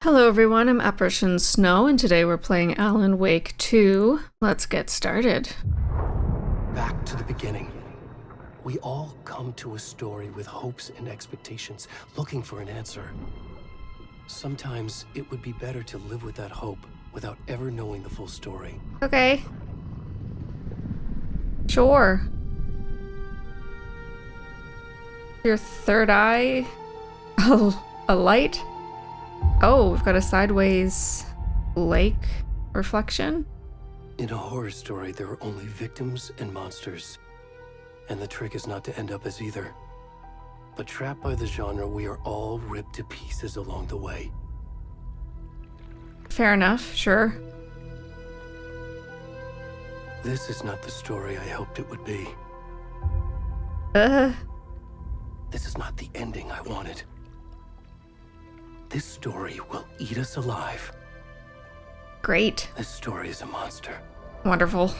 Hello everyone, I'm Apparition Snow, and today we're playing Alan Wake 2. Let's get started. Back to the beginning. We all come to a story with hopes and expectations, looking for an answer. Sometimes it would be better to live with that hope without ever knowing the full story. Okay. Sure. Your third eye? A light? Oh, we've got a sideways lake reflection. In a horror story, there are only victims and monsters. And the trick is not to end up as either. But trapped by the genre, we are all ripped to pieces along the way. Fair enough, sure. This is not the story I hoped it would be. This is not the ending I wanted. This story will eat us alive. Great. This story is a monster. Wonderful.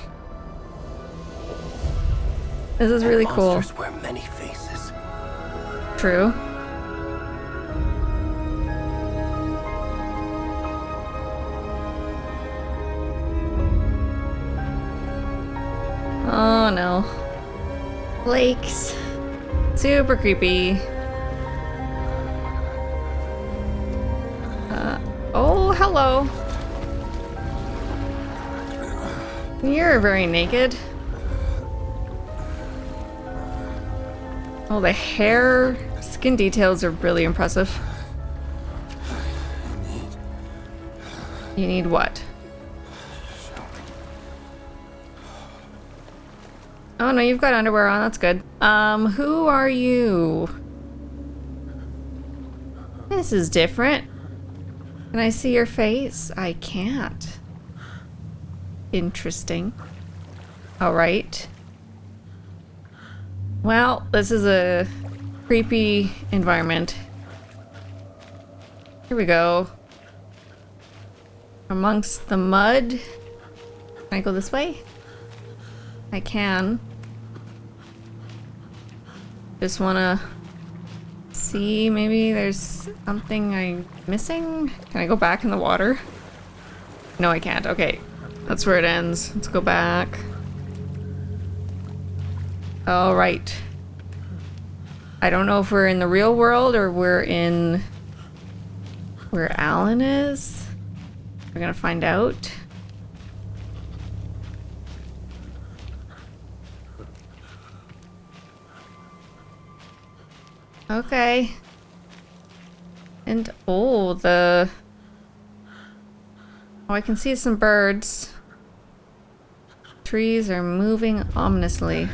This is really cool. Monsters wear many faces. True. Oh no. Lakes. Super creepy. Oh, hello. You're very naked. Oh, the hair, skin details are really impressive. You need what? Oh no, you've got underwear on, that's good. Who are you? This is different. Can I see your face? I can't. Interesting. Alright. Well, this is a creepy environment. Here we go. Amongst the mud. Can I go this way? I can. Just wanna see, maybe there's something I'm missing? Can I go back in the water? No, I can't. Okay. That's where it ends. Let's go back. All right. I don't know if we're in the real world or we're in where Alan is. We're gonna find out. Okay. And oh, I can see some birds. Trees are moving ominously.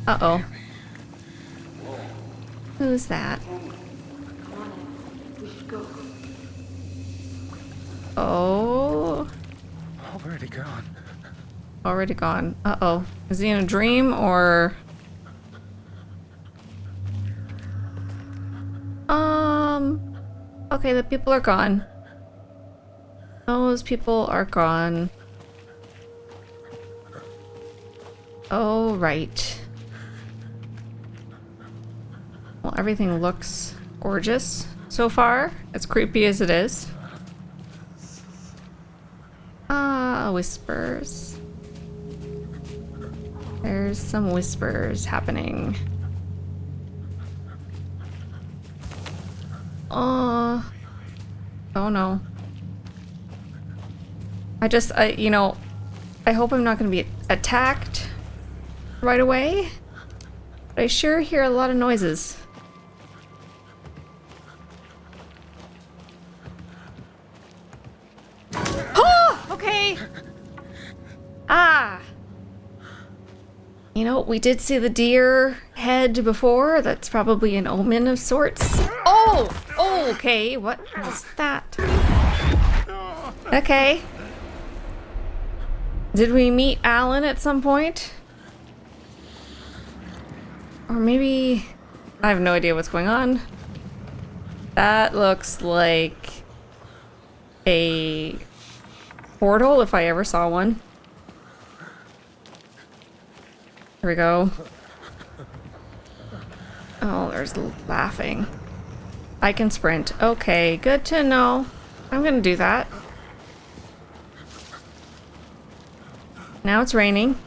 Uh-oh. Who's that? Oh. Already gone. Already gone. Uh-oh. Is he in a dream or... Okay, the people are gone. Those people are gone. Oh, right. Well, everything looks gorgeous so far, as creepy as it is. Whispers. There's some whispers happening. Oh no. I hope I'm not going to be attacked right away. But I sure hear a lot of noises. Oh, okay. You know, we did see the deer head before. That's probably an omen of sorts. Oh, okay. What was that? Okay. Did we meet Alan at some point? Or maybe... I have no idea what's going on. That looks like a portal, if I ever saw one. Here we go. Oh, there's laughing. I can sprint. Okay, good to know. I'm gonna do that. Now it's raining.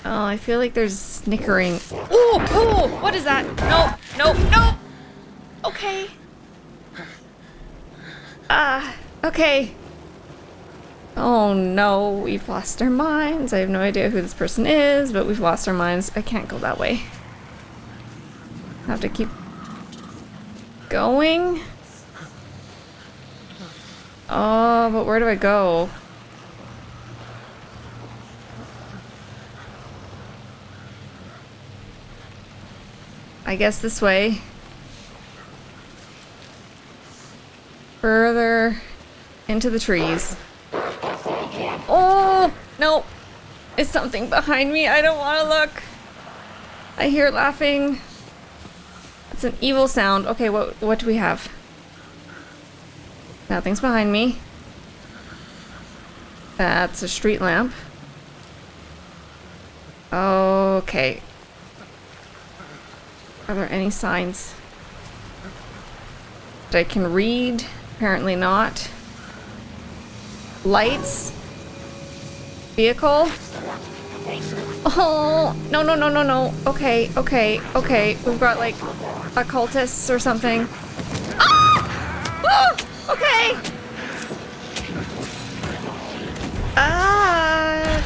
Oh, I feel like there's snickering. Ooh, ooh, what is that? Nope, nope, nope. Okay. Okay. Oh no, we've lost our minds. I have no idea who this person is, but we've lost our minds. I can't go that way. I have to keep going. Oh, but where do I go? I guess this way. Further into the trees. Oh, no. Is something behind me? I don't want to look. I hear laughing. It's an evil sound. Okay, what do we have? Nothing's behind me. That's a street lamp. Okay. Are there any signs that I can read? Apparently not. Lights? Vehicle? Oh, no, no, no, no, no. Okay, okay, okay. We've got like occultists or something. Ah! Oh, okay.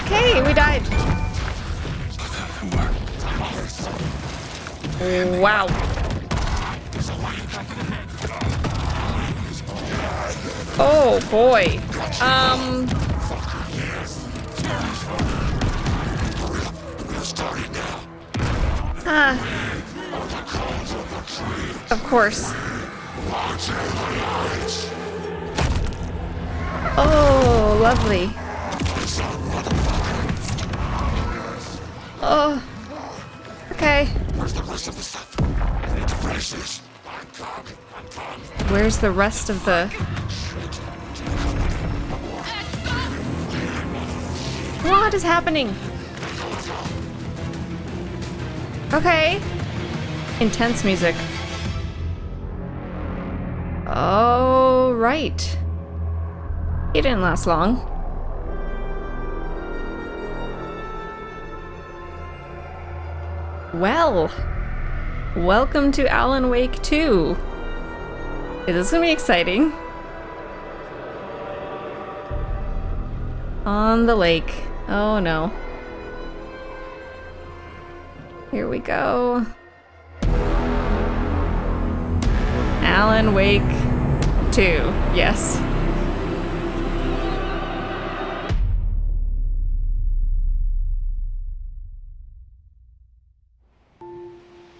Okay, we died. Wow. Oh boy. Of course. Oh, lovely. Oh. Okay. Where's the rest of the stuff? I need to finish this. Where's the rest of the... What is happening? Okay. Intense music. Oh, right. It didn't last long. Well, welcome to Alan Wake 2. This is gonna be exciting. On the lake. Oh no. Here we go. Alan Wake 2. Yes.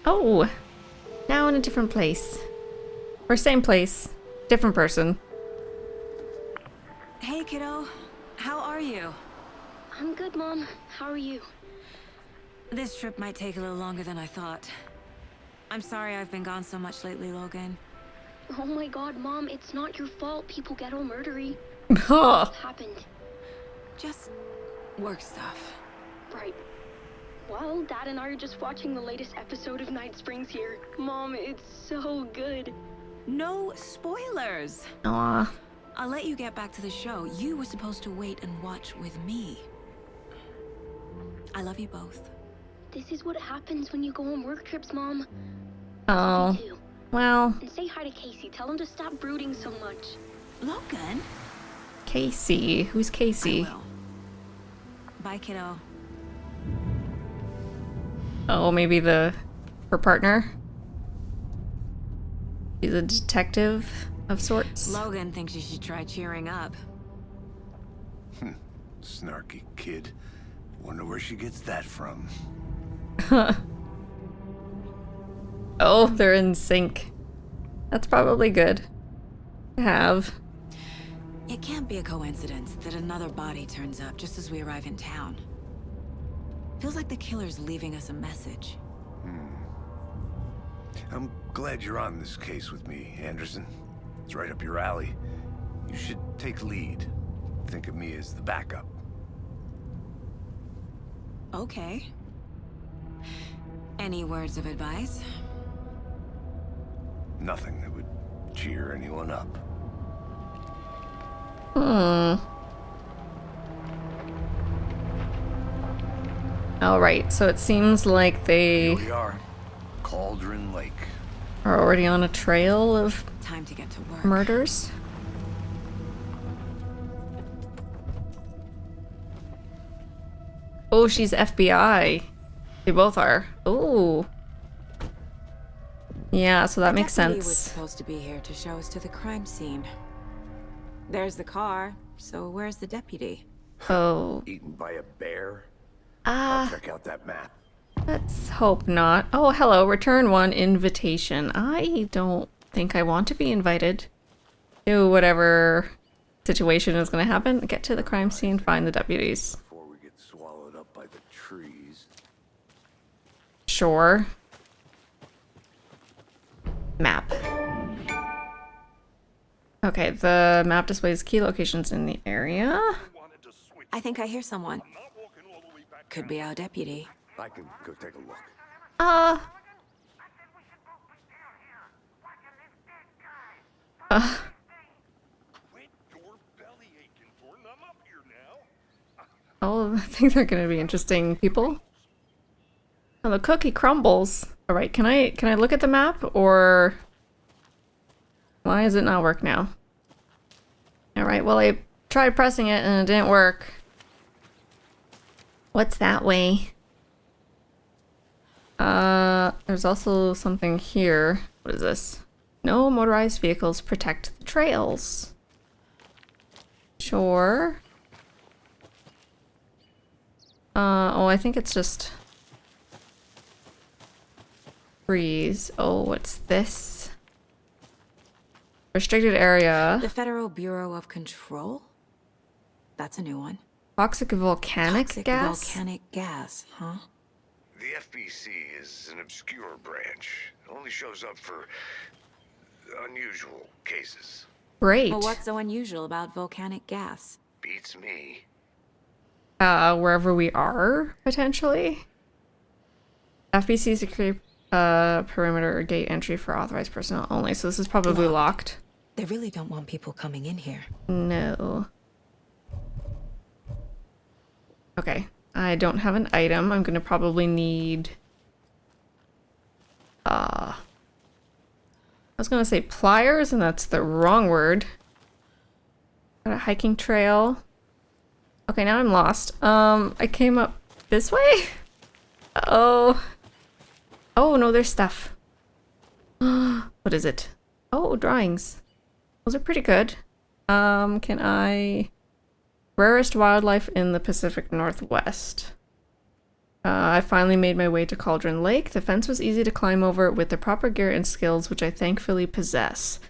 Oh, now in a different place. Or same place, different person. Hey, kiddo. How are you? I'm good, Mom. How are you? This trip might take a little longer than I thought. I'm sorry I've been gone so much lately, Logan. Oh my god, Mom, it's not your fault people get all murdery. Oh. What happened? Just work stuff. Right. Well, Dad and I are just watching the latest episode of Night Springs here. Mom, it's so good. No spoilers! Aw. I'll let you get back to the show. You were supposed to wait and watch with me. I love you both. This is what happens when you go on work trips, Mom. Oh. Me too. Well, And say hi to Casey. Tell him to stop brooding so much. Logan? Casey. Who's Casey? I will. Bye, kiddo. Oh, maybe her partner? She's a detective of sorts. Logan thinks you should try cheering up. Snarky kid. Wonder where she gets that from. Oh, they're in sync. That's probably good to have. It can't be a coincidence that another body turns up just as we arrive in town. Feels like the killer's leaving us a message. I'm glad you're on this case with me, Anderson. It's right up your alley. You should take lead. Think of me as the backup. Okay. Any words of advice? Nothing that would cheer anyone up. Alright, so it seems like they Here we are. Cauldron Lake. are already on a trail of Time to get to work. murders. Oh, she's FBI. They both are. Oh. Yeah, so that makes Deputy was sense. supposed to be here to show us to the crime scene. There's the car, so where's the deputy? Oh. Eaten by a bear. I'll Ah, check out that map. let's hope not. Oh, hello. Return one invitation. I don't think I want to be invited to whatever situation is going to happen. Get to the crime scene, find the deputies. Before we get swallowed up by the trees. Sure. Map. Okay, the map displays key locations in the area. I think I hear someone. Could be our deputy. I can go take a look. Uh. Oh, I think they're gonna be interesting people. Oh, the cookie crumbles. All right, can I look at the map, or why does it not work now? All right, well, I tried pressing it and it didn't work. What's that way? There's also something here. What is this? No motorized vehicles protect the trails. Sure. Oh, I think it's just trees. Oh, what's this? Restricted area. The Federal Bureau of Control? That's a new one. Toxic volcanic Toxic gas? volcanic gas, huh? The FBC is an obscure branch. It only shows up for unusual cases. Great. Well, what's so unusual about volcanic gas? Beats me. Wherever we are, potentially. FBC security perimeter gate entry for authorized personnel only. So this is probably locked. They really don't want people coming in here. No. Okay. I don't have an item. I'm gonna probably need... I was gonna say pliers, and that's the wrong word. Got a hiking trail. Okay, now I'm lost. I came up this way? Oh. Oh, no, there's stuff. What is it? Oh, drawings. Those are pretty good. Can I... Rarest wildlife in the Pacific Northwest. I finally made my way to Cauldron Lake. The fence was easy to climb over with the proper gear and skills, which I thankfully possess.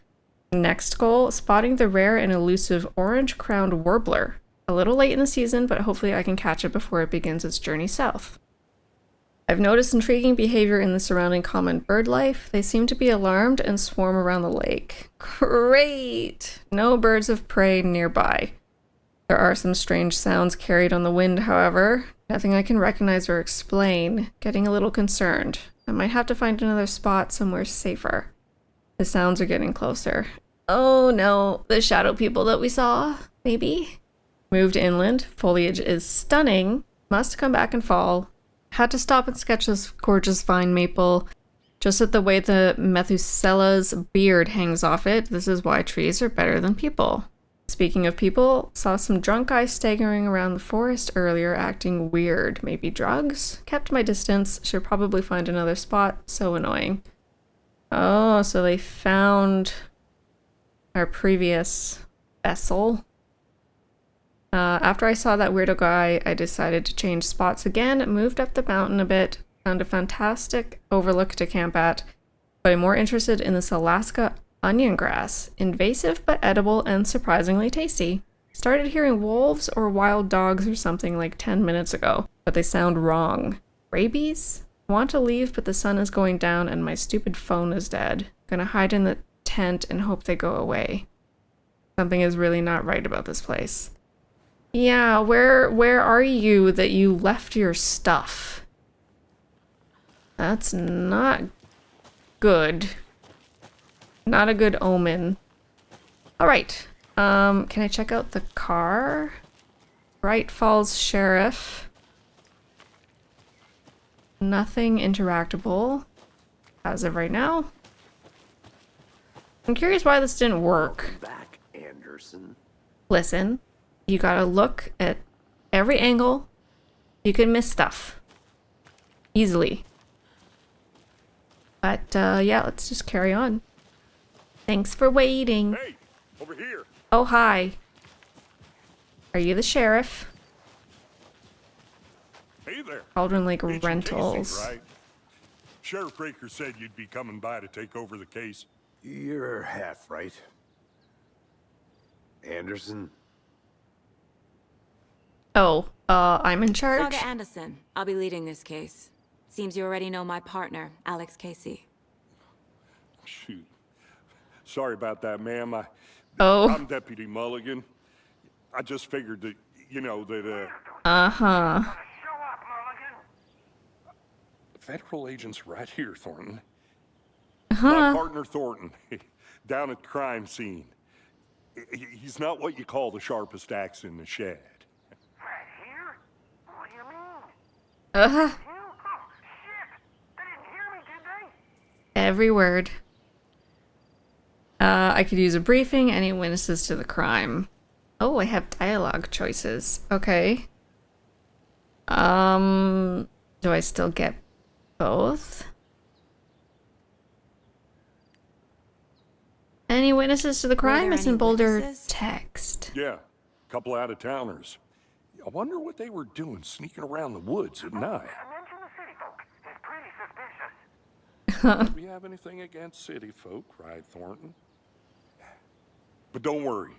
Next goal, spotting the rare and elusive orange-crowned warbler. A little late in the season, but hopefully I can catch it before it begins its journey south. I've noticed intriguing behavior in the surrounding common bird life. They seem to be alarmed and swarm around the lake. Great! No birds of prey nearby. There are some strange sounds carried on the wind, however. Nothing I can recognize or explain. Getting a little concerned. I might have to find another spot somewhere safer. The sounds are getting closer. Oh no, the shadow people that we saw, maybe? Moved inland. Foliage is stunning. Must come back and fall. Had to stop and sketch this gorgeous vine maple. Just at the way the Methuselah's beard hangs off it, this is why trees are better than people. Speaking of people, saw some drunk guys staggering around the forest earlier acting weird. Maybe drugs? Kept my distance. Should probably find another spot. So annoying. Oh, so they found our previous vessel. After I saw that weirdo guy, I decided to change spots again, moved up the mountain a bit, found a fantastic overlook to camp at, but I'm more interested in this Alaska onion grass. Invasive but edible and surprisingly tasty. Started hearing wolves or wild dogs or something like 10 minutes ago, but they sound wrong. Rabies? Want to leave, but the sun is going down and my stupid phone is dead. Gonna hide in the tent and hope they go away. Something is really not right about this place. Yeah, where are you that you left your stuff? That's not good. Not a good omen. Alright. Can I check out the car? Bright Falls Sheriff. Nothing interactable as of right now. I'm curious why this didn't work. Back, Anderson. Listen, you gotta look at every angle. You can miss stuff. Easily. But, yeah, let's just carry on. Thanks for waiting. Hey, over here. Oh, hi. Are you the sheriff? Hey there. Cauldron Lake It's Rentals. Casey, right? Sheriff Breaker said you'd be coming by to take over the case. You're half right. Anderson? Oh, I'm in charge? Saga Anderson. I'll be leading this case. Seems you already know my partner, Alex Casey. Shoot. Sorry about that, ma'am. Oh. I'm Deputy Mulligan. I just figured that, you know, that, Uh-huh. federal agents right here, Thornton. My partner, Thornton, down at the crime scene. He's not what you call the sharpest axe in the shed. Right here? What do you mean? Uh-huh. You? Oh, shit! They didn't hear me, did they? Every word. I could use a briefing. Any witnesses to the crime? Oh, I have dialogue choices. Okay. Do I still get both? Any witnesses to the crime there is in any bolder witnesses? text. Yeah, a couple out-of-towners. I wonder what they were doing sneaking around the woods at night. Mention the city folk. It's pretty suspicious. Do we have anything against city folk, right, Thornton? But don't worry.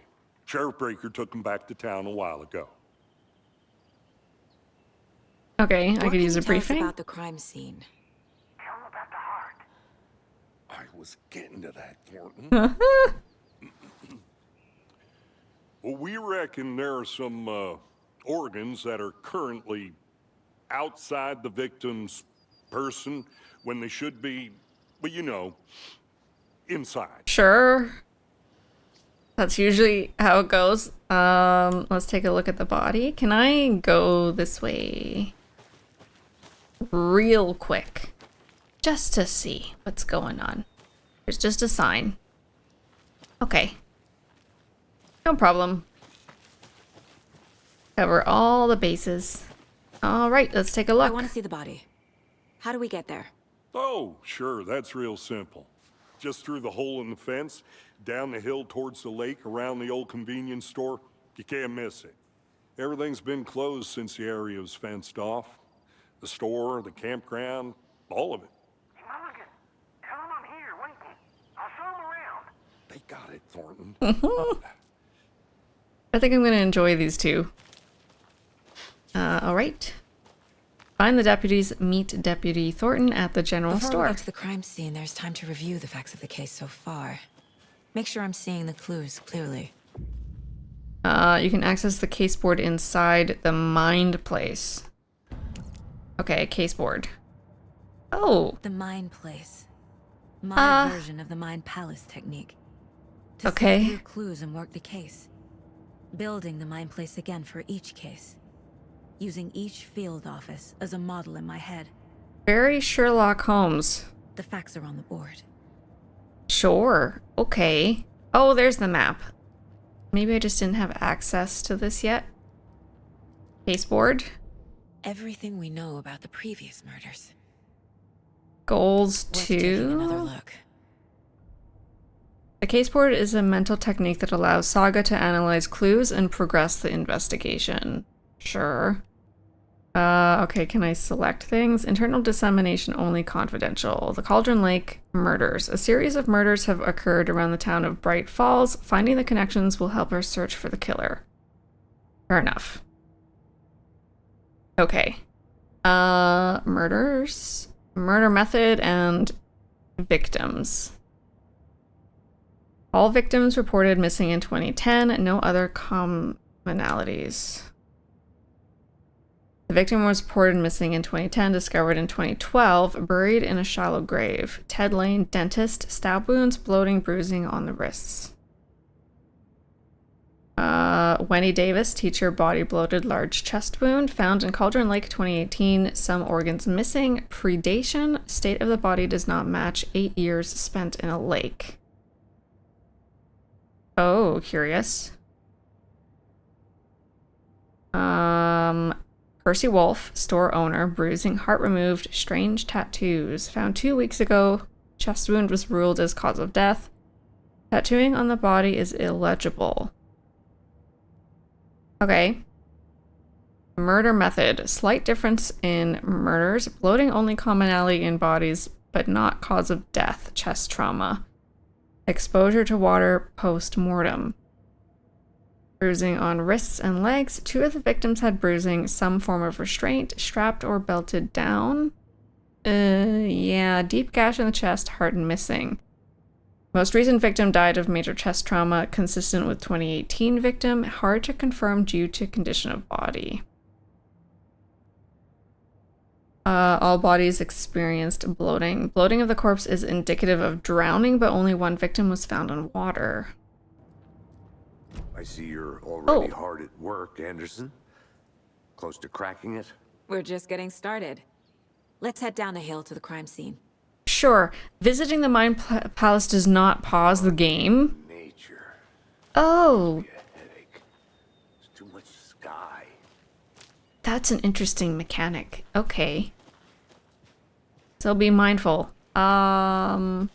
Sheriff Breaker took them back to town a while ago. Okay, I What could can use you a tell us briefing. about the crime scene? Tell them about the heart. I was getting to that, Thornton. Well, we reckon there are some organs that are currently outside the victim's person when they should be, well, you know, inside. Sure. That's usually how it goes. Let's take a look at the body. Can I go this way real quick? Just to see what's going on. There's just a sign. Okay. No problem. Cover all the bases. All right, let's take a I look. want to see the body. How do we get there? Oh, sure, that's real simple. Just through the hole in the fence, down the hill towards the lake, around the old convenience store. You can't miss it. Everything's been closed since the area was fenced off. The store, the campground, all of it. Hey, Mulligan, tell them I'm here waiting. I'll show them around. They got it, Thornton. I think I'm going to enjoy these two. All right. Find the deputies, meet Deputy Thornton at the general Before store. we get to the crime scene, there's time to review the facts of the case so far. Make sure I'm seeing the clues clearly. You can access the case board inside the mind place. Okay, case board. Oh, The Mind Place. My version of the Mind Palace technique. To Okay. sift through clues and work the case. Building the Mind Place again for each case. Using each field office as a model in my head. very Sherlock Holmes. The facts are on the board. Sure. Okay. Oh, there's the map. Maybe I just didn't have access to this yet. Case board. Everything we know about the previous murders. Goals Worth taking another 2. look. The case board is a mental technique that allows Saga to analyze clues and progress the investigation. Sure. Okay, can I select things? Internal dissemination only confidential. The Cauldron Lake murders. A series of murders have occurred around the town of Bright Falls. Finding the connections will help us search for the killer. Fair enough. Okay. Murders. Murder method and victims. All victims reported missing in 2010. No other commonalities. The victim was reported missing in 2010, discovered in 2012, buried in a shallow grave. Ted Lane, dentist, stab wounds, bloating, bruising on the wrists. Wendy Davis, teacher, body bloated, large chest wound, found in Cauldron Lake 2018, some organs missing. Predation, state of the body does not match 8 years spent in a lake. Oh, curious. Percy Wolf, store owner, bruising, heart removed, strange tattoos. Found 2 weeks ago. Chest wound was ruled as cause of death. Tattooing on the body is illegible. Okay. Murder method. Slight difference in murders. Bloating only commonality in bodies, but not cause of death. Chest trauma. Exposure to water post-mortem. Bruising on wrists and legs. 2 of the victims had bruising, some form of restraint, strapped or belted down. Yeah, deep gash in the chest, heart missing. Most recent victim died of major chest trauma, consistent with 2018 victim. Hard to confirm due to condition of body. All bodies experienced bloating. Bloating of the corpse is indicative of drowning, but only 1 victim was found in water. I see you're already hard at work, Anderson. Close to cracking it? We're just getting started. Let's head down the hill to the crime scene. Sure, visiting the Mind Palace does not pause the game. Nature. Oh, Give me a headache. It's too much sky. that's an interesting mechanic. Okay. So be mindful. Huh.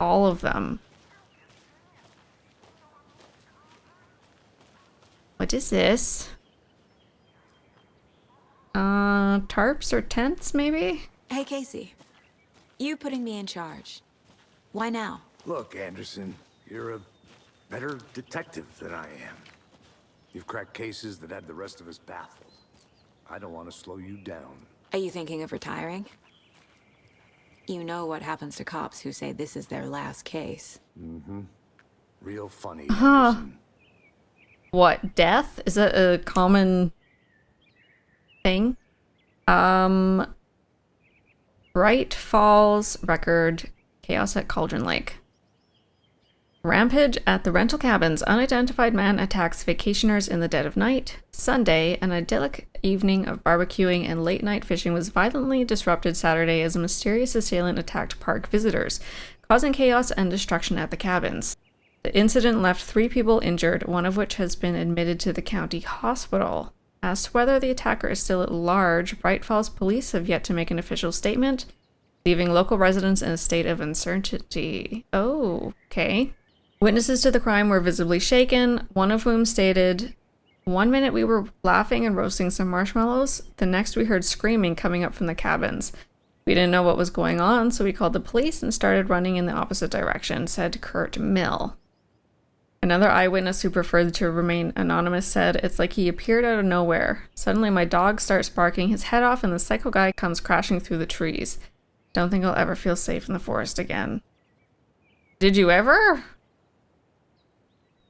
All of them. What is this? Tarps or tents, maybe? Hey, Casey. You putting me in charge. Why now? Look, Anderson, you're a better detective than I am. You've cracked cases that had the rest of us baffled. I don't want to slow you down. Are you thinking of retiring? You know what happens to cops who say this is their last case. Mm-hmm. Real funny, Anderson. What, death? Is that a common thing? Bright Falls record, chaos at Cauldron Lake. Rampage at the rental cabins. Unidentified man attacks vacationers in the dead of night. Sunday, an idyllic evening of barbecuing and late night fishing was violently disrupted Saturday as a mysterious assailant attacked park visitors, causing chaos and destruction at the cabins. The incident left 3 people injured, one of which has been admitted to the county hospital. As to whether the attacker is still at large, Bright Falls police have yet to make an official statement, leaving local residents in a state of uncertainty. Oh, okay. Witnesses to the crime were visibly shaken, one of whom stated, "One minute we were laughing and roasting some marshmallows, the next we heard screaming coming up from the cabins. We didn't know what was going on, so we called the police and started running in the opposite direction," said Kurt Mill. Another eyewitness who preferred to remain anonymous said, "It's like he appeared out of nowhere. Suddenly my dog starts barking his head off and the psycho guy comes crashing through the trees. Don't think I'll ever feel safe in the forest again." Did you ever?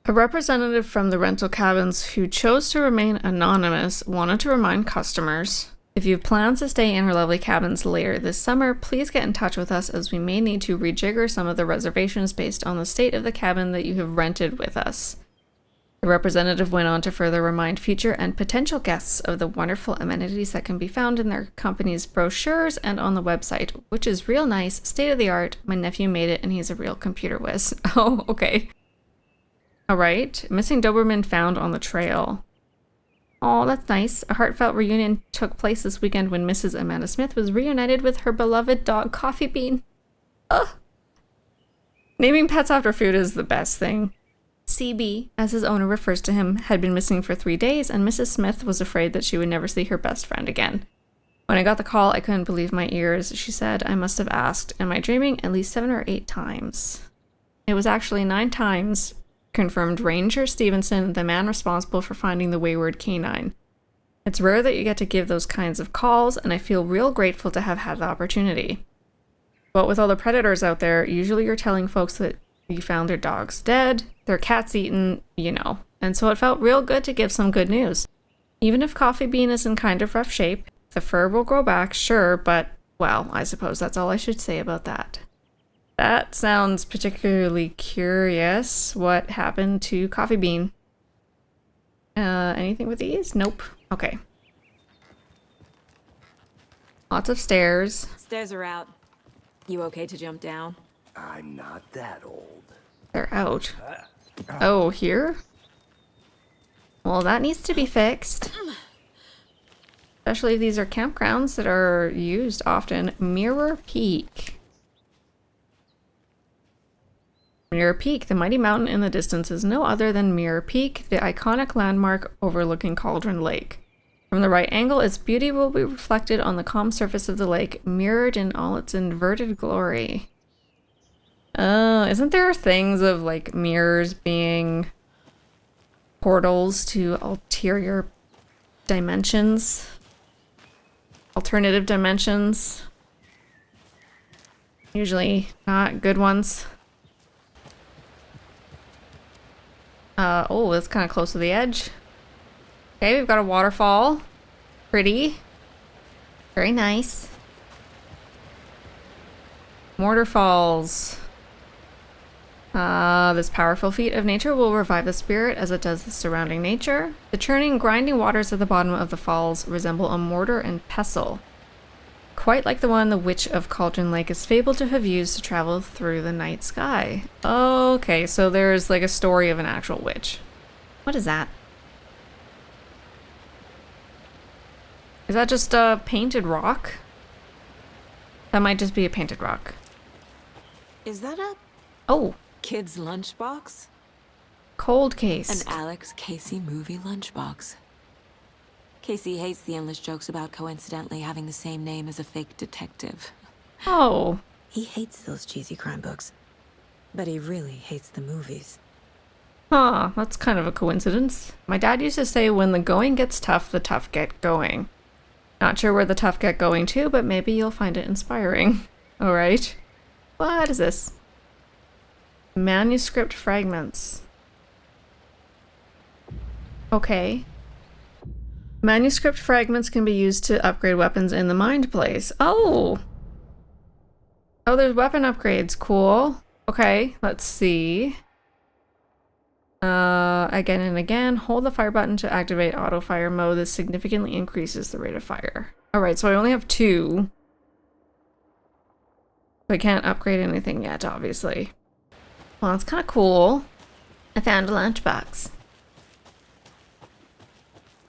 A representative from the rental cabins who chose to remain anonymous wanted to remind customers, if you have plans to stay in our lovely cabins later this summer, please get in touch with us as we may need to rejigger some of the reservations based on the state of the cabin that you have rented with us. The representative went on to further remind future and potential guests of the wonderful amenities that can be found in their company's brochures and on the website, which is real nice, state-of-the-art. My nephew made it and he's a real computer whiz. Oh, okay. Alright, missing Doberman found on the trail. Oh, that's nice. A heartfelt reunion took place this weekend when Mrs. Amanda Smith was reunited with her beloved dog Coffee Bean. Ugh. Naming pets after food is the best thing. CB, as his owner refers to him, had been missing for 3 days, and Mrs. Smith was afraid that she would never see her best friend again. When I got the call, I couldn't believe my ears. She said, "I must have asked, am I dreaming?" at least 7 or 8 times. It was actually 9 times, confirmed Ranger Stevenson, the man responsible for finding the wayward canine. It's rare that you get to give those kinds of calls, and I feel real grateful to have had the opportunity. But with all the predators out there, usually you're telling folks that you found their dogs dead, their cats eaten, you know. And so it felt real good to give some good news. Even if Coffee Bean is in kind of rough shape, the fur will grow back, sure, but, well, I suppose that's all I should say about that. That sounds particularly curious. What happened to Coffee Bean? Anything with these? Nope. Okay. Lots of stairs. Stairs are out. You okay to jump down? I'm not that old. They're out. Oh, here? Well, that needs to be fixed. Especially if these are campgrounds that are used often. Mirror Peak. Mirror Peak, the mighty mountain in the distance, is no other than Mirror Peak, the iconic landmark overlooking Cauldron Lake. From the right angle, its beauty will be reflected on the calm surface of the lake, mirrored in all its inverted glory. Isn't there things of, like, mirrors being portals to ulterior dimensions? Alternative dimensions? Usually not good ones. Oh, that's kind of close to the edge. Okay, we've got a waterfall. Pretty. Very nice. Mortar falls. This powerful feat of nature will revive the spirit as it does the surrounding nature. The churning, grinding waters at the bottom of the falls resemble a mortar and pestle. Quite like the one the Witch of Cauldron Lake is fabled to have used to travel through the night sky. Okay, so there's like a story of an actual witch. What is that? Is that just a painted rock? That might just be a painted rock. Is that a Oh, kid's lunchbox? cold case. An Alex Casey movie lunchbox. Casey hates the endless jokes about coincidentally having the same name as a fake detective. Oh, He hates those cheesy crime books, but he really hates the movies. huh, that's kind of a coincidence. My dad used to say when the going gets tough, the tough get going. Not sure where the tough get going to, but maybe you'll find it inspiring. Alright. What is this? Manuscript fragments. Okay. Manuscript fragments can be used to upgrade weapons in the Mind Place. Oh! Oh, there's weapon upgrades. Cool. Okay, let's see. Again and again, hold the fire button to activate auto fire mode. This significantly increases the rate of fire. Alright, so I only have 2. I can't upgrade anything yet, obviously. Well, that's kind of cool. I found a lunchbox.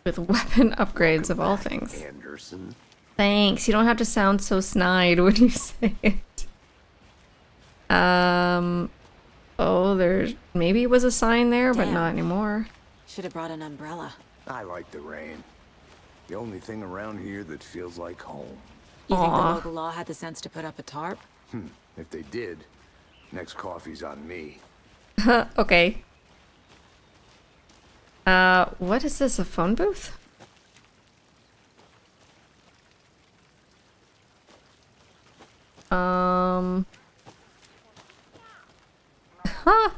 With weapon upgrades of all things. Anderson. Thanks, you don't have to sound so snide when you say it. Oh, there's... maybe it was a sign there, but Damn. not anymore. Should have brought an umbrella. I like the rain. The only thing around here that feels like home. You think the Aw. local law had the sense to put up a tarp? If they did, next coffee's on me. Okay. What is this, a phone booth? Huh.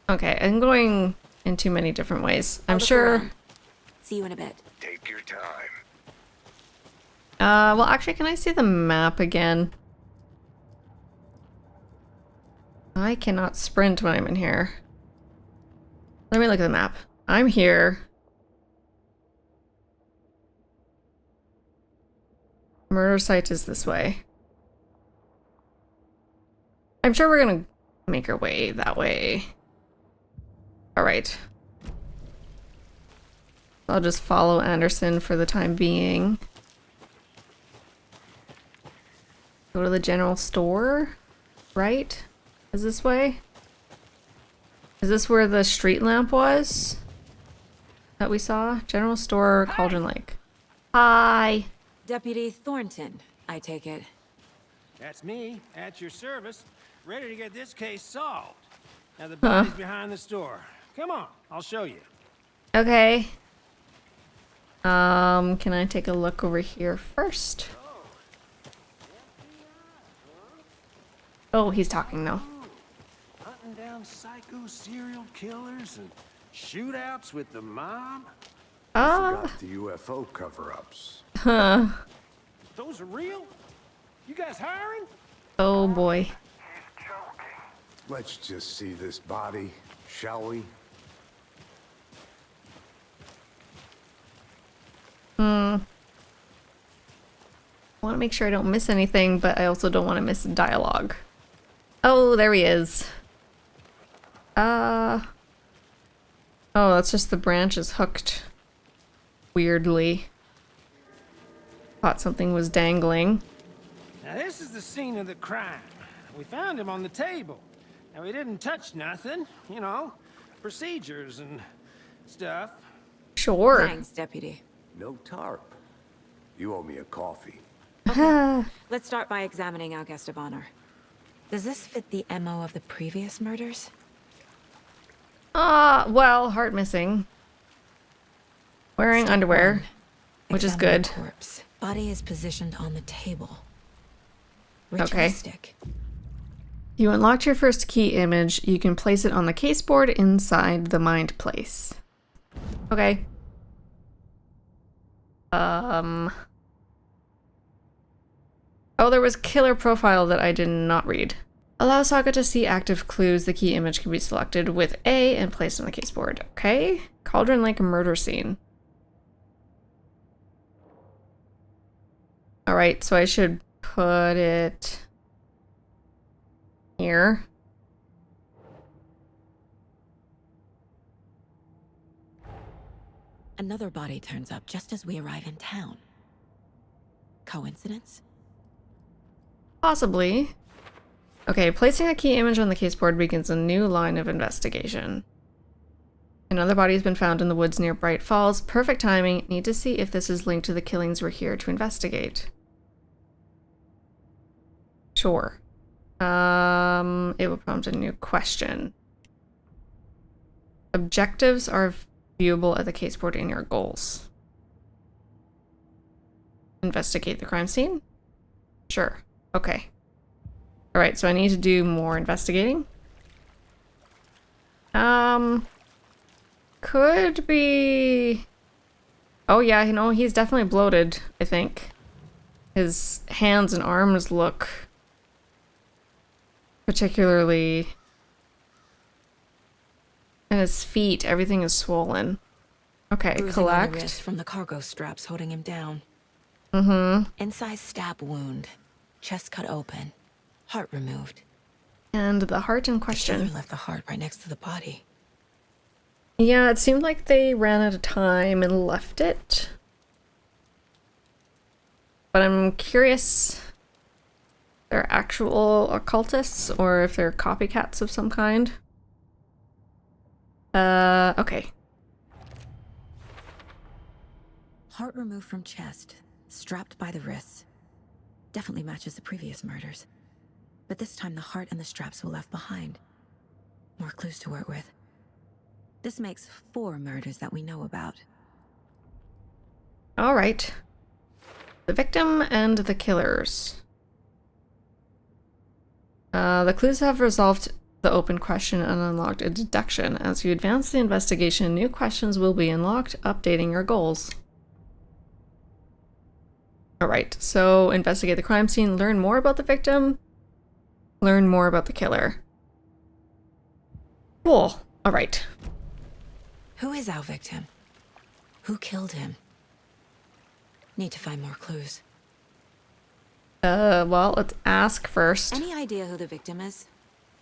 Okay, I'm going in too many different ways. I'm I'll look sure. around. See you in a bit. Take your time. Well, actually, can I see the map again? I cannot sprint when I'm in here. Let me look at the map. I'm here. Murder site is this way. I'm sure we're gonna make our way that way. Alright. I'll just follow Anderson for the time being. Go to the general store, right? Is this way? Is this where the street lamp was? That we saw? General store, Cauldron Lake. Hi! Deputy Thornton, I take it. That's me, at your service, ready to get this case solved. Now the body's behind the store. Come on, I'll show you. Okay. Can I take a look over here first? Oh, he's talking though. Hunting down psycho serial killers and shootouts with the mob. Forgot the UFO cover-ups. Those are real? You guys hiring? Oh boy. Let's just see this body, shall we? I want to make sure I don't miss anything, but I also don't want to miss dialogue. Oh, there he is. Oh, that's just the branch is hooked. Weirdly. Thought something was dangling. Now this is the scene of the crime. We found him on the table. Now we didn't touch nothing, you know, procedures and stuff. Sure. Thanks, Deputy. No tarp. You owe me a coffee. Let's start by examining our guest of honor. Does this fit the MO of the previous murders? Well, heart missing. Wearing Step underwear, one, which is examine good. the corpse. Body is positioned on the table. Okay. Ritualistic. You unlocked your first key image. You can place it on the caseboard inside the mind place. Okay. Oh, there was killer profile that I did not read. Allow Saga to see active clues. The key image can be selected with A and placed on the caseboard. Okay. Cauldron Lake murder scene. Alright, so I should put it here. Another body turns up just as we arrive in town. Coincidence? Possibly. Okay, placing a key image on the caseboard begins a new line of investigation. Another body has been found in the woods near Bright Falls. Perfect timing. Need to see if this is linked to the killings we're here to investigate. Sure. It will prompt a new question. Objectives are viewable at the caseboard in your goals. Investigate the crime scene? Sure. Okay. Alright, so I need to do more investigating. Could be... Oh yeah, you know, he's definitely bloated, I think. His hands and arms look particularly... And his feet, everything is swollen. Okay, Bruising on the collect. wrist from the cargo straps holding him down. Mm-hmm. Incised stab wound. Chest cut open. Heart removed. And the heart in The question. killer left the heart right next to the body. Yeah, it seemed like they ran out of time and left it. But I'm curious if they're actual occultists or if they're copycats of some kind. Okay. Heart removed from chest. Strapped by the wrists. Definitely matches the previous murders. But this time the heart and the straps were left behind. More clues to work with. This makes 4 murders that we know about. Alright. The victim and the killers. The clues have resolved the open question and unlocked a deduction. As you advance the investigation, new questions will be unlocked, updating your goals. Alright, so investigate the crime scene, learn more about the victim, learn more about the killer. Cool. Alright. Who is our victim? Who killed him? Need to find more clues. Well, let's ask first. Any idea who the victim is?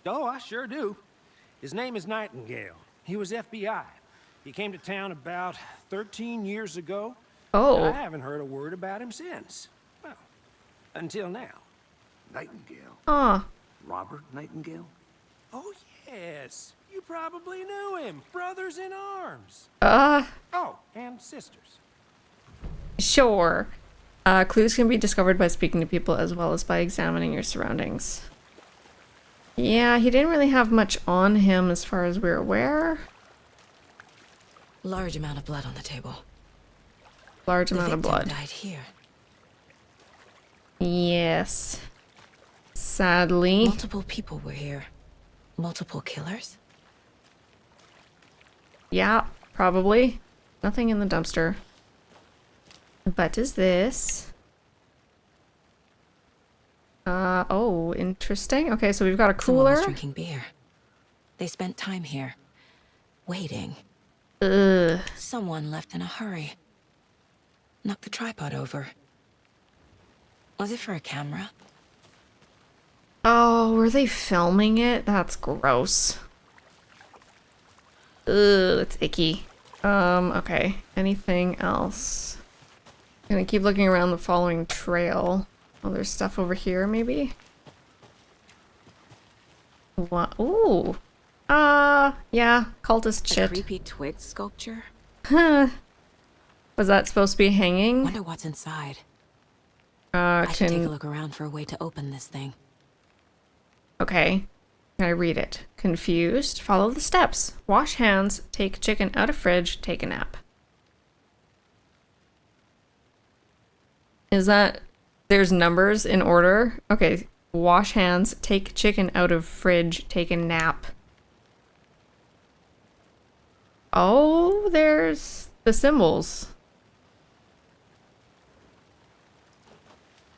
Oh, I sure do. His name is Nightingale. He was FBI. He came to town about 13 years ago. Oh. I haven't heard a word about him since. Well, until now. Nightingale. Ah. Robert Nightingale? Oh, yes. You probably knew him. Brothers in arms. Oh, and sisters. Sure. Clues can be discovered by speaking to people as well as by examining your surroundings. Yeah, he didn't really have much on him as far as we're aware. Large amount of blood on the table. Large The amount of victim blood. died here. Yes. Sadly. Multiple people were here. Multiple killers? Yeah, probably. Nothing in the dumpster. What is this? Oh, interesting. Okay, so we've got a Someone cooler. was drinking beer. They spent time here. Waiting. Ugh. Someone left in a hurry. Knocked the tripod over. Was it for a camera? Oh, were they filming it? That's gross. Ugh, it's icky. Okay. Anything else? Gonna keep looking around the following trail. Oh, there's stuff over here, maybe? What? Ooh. Yeah. Cultist A shit. creepy twig sculpture? Huh. Was that supposed to be hanging? Wonder what's inside. I should take a Can... look around for a way to open this thing. Okay. Can I read it? Confused? Follow the steps. Wash hands. Take chicken out of fridge. Take a nap. Is that... There's numbers in order? Okay. Wash hands. Take chicken out of fridge. Take a nap. Oh, there's the symbols.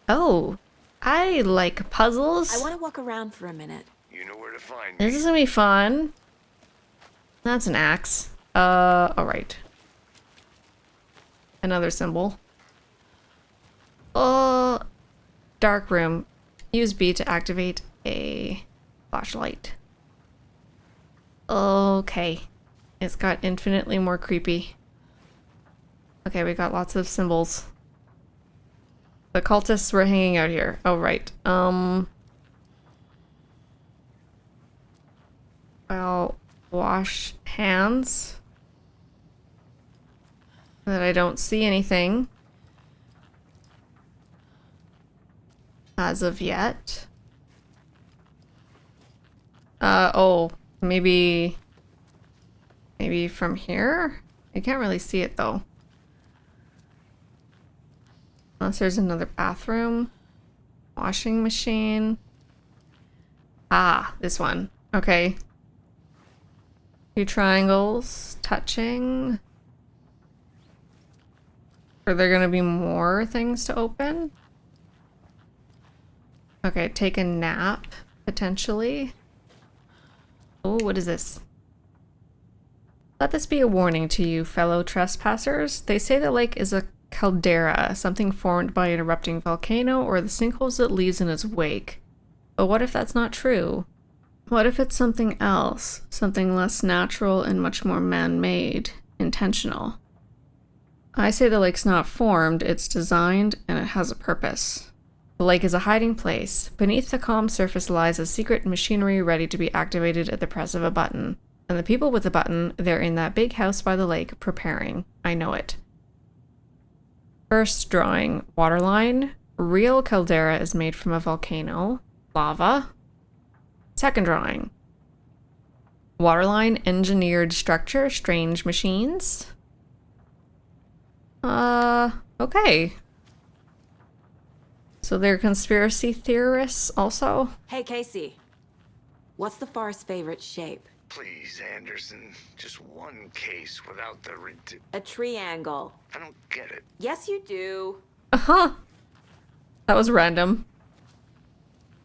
Oh, I like puzzles. I want to walk around for a minute. You know where to find me. This is gonna be fun. That's an axe. Alright. Another symbol. Dark room. Use B to activate a flashlight. Okay. It's got infinitely more creepy. Okay, we got lots of symbols. The cultists were hanging out here. Oh, right. Well, wash hands. That I don't see anything. As of yet. Oh, maybe from here? I can't really see it though. Unless there's another bathroom. Washing machine. Ah, this one. Okay. 2 triangles touching. Are there gonna be more things to open? Okay, take a nap, potentially. Oh, what is this? Let this be a warning to you, fellow trespassers. They say the lake is a caldera, something formed by an erupting volcano or the sinkholes it leaves in its wake. But what if that's not true? What if it's something else? Something less natural and much more man-made, intentional. I say the lake's not formed, it's designed, and it has a purpose. The lake is a hiding place. Beneath the calm surface lies a secret machinery ready to be activated at the press of a button. And the people with the button, they're in that big house by the lake, preparing. I know it. First drawing, waterline. Real caldera is made from a volcano. Lava. Second drawing. Waterline, engineered structure, strange machines. Okay. So they're conspiracy theorists also? Hey, Casey. What's the forest's favorite shape? Please, Anderson. Just one case without the A triangle. I don't get it. Yes, you do. Uh-huh. That was random.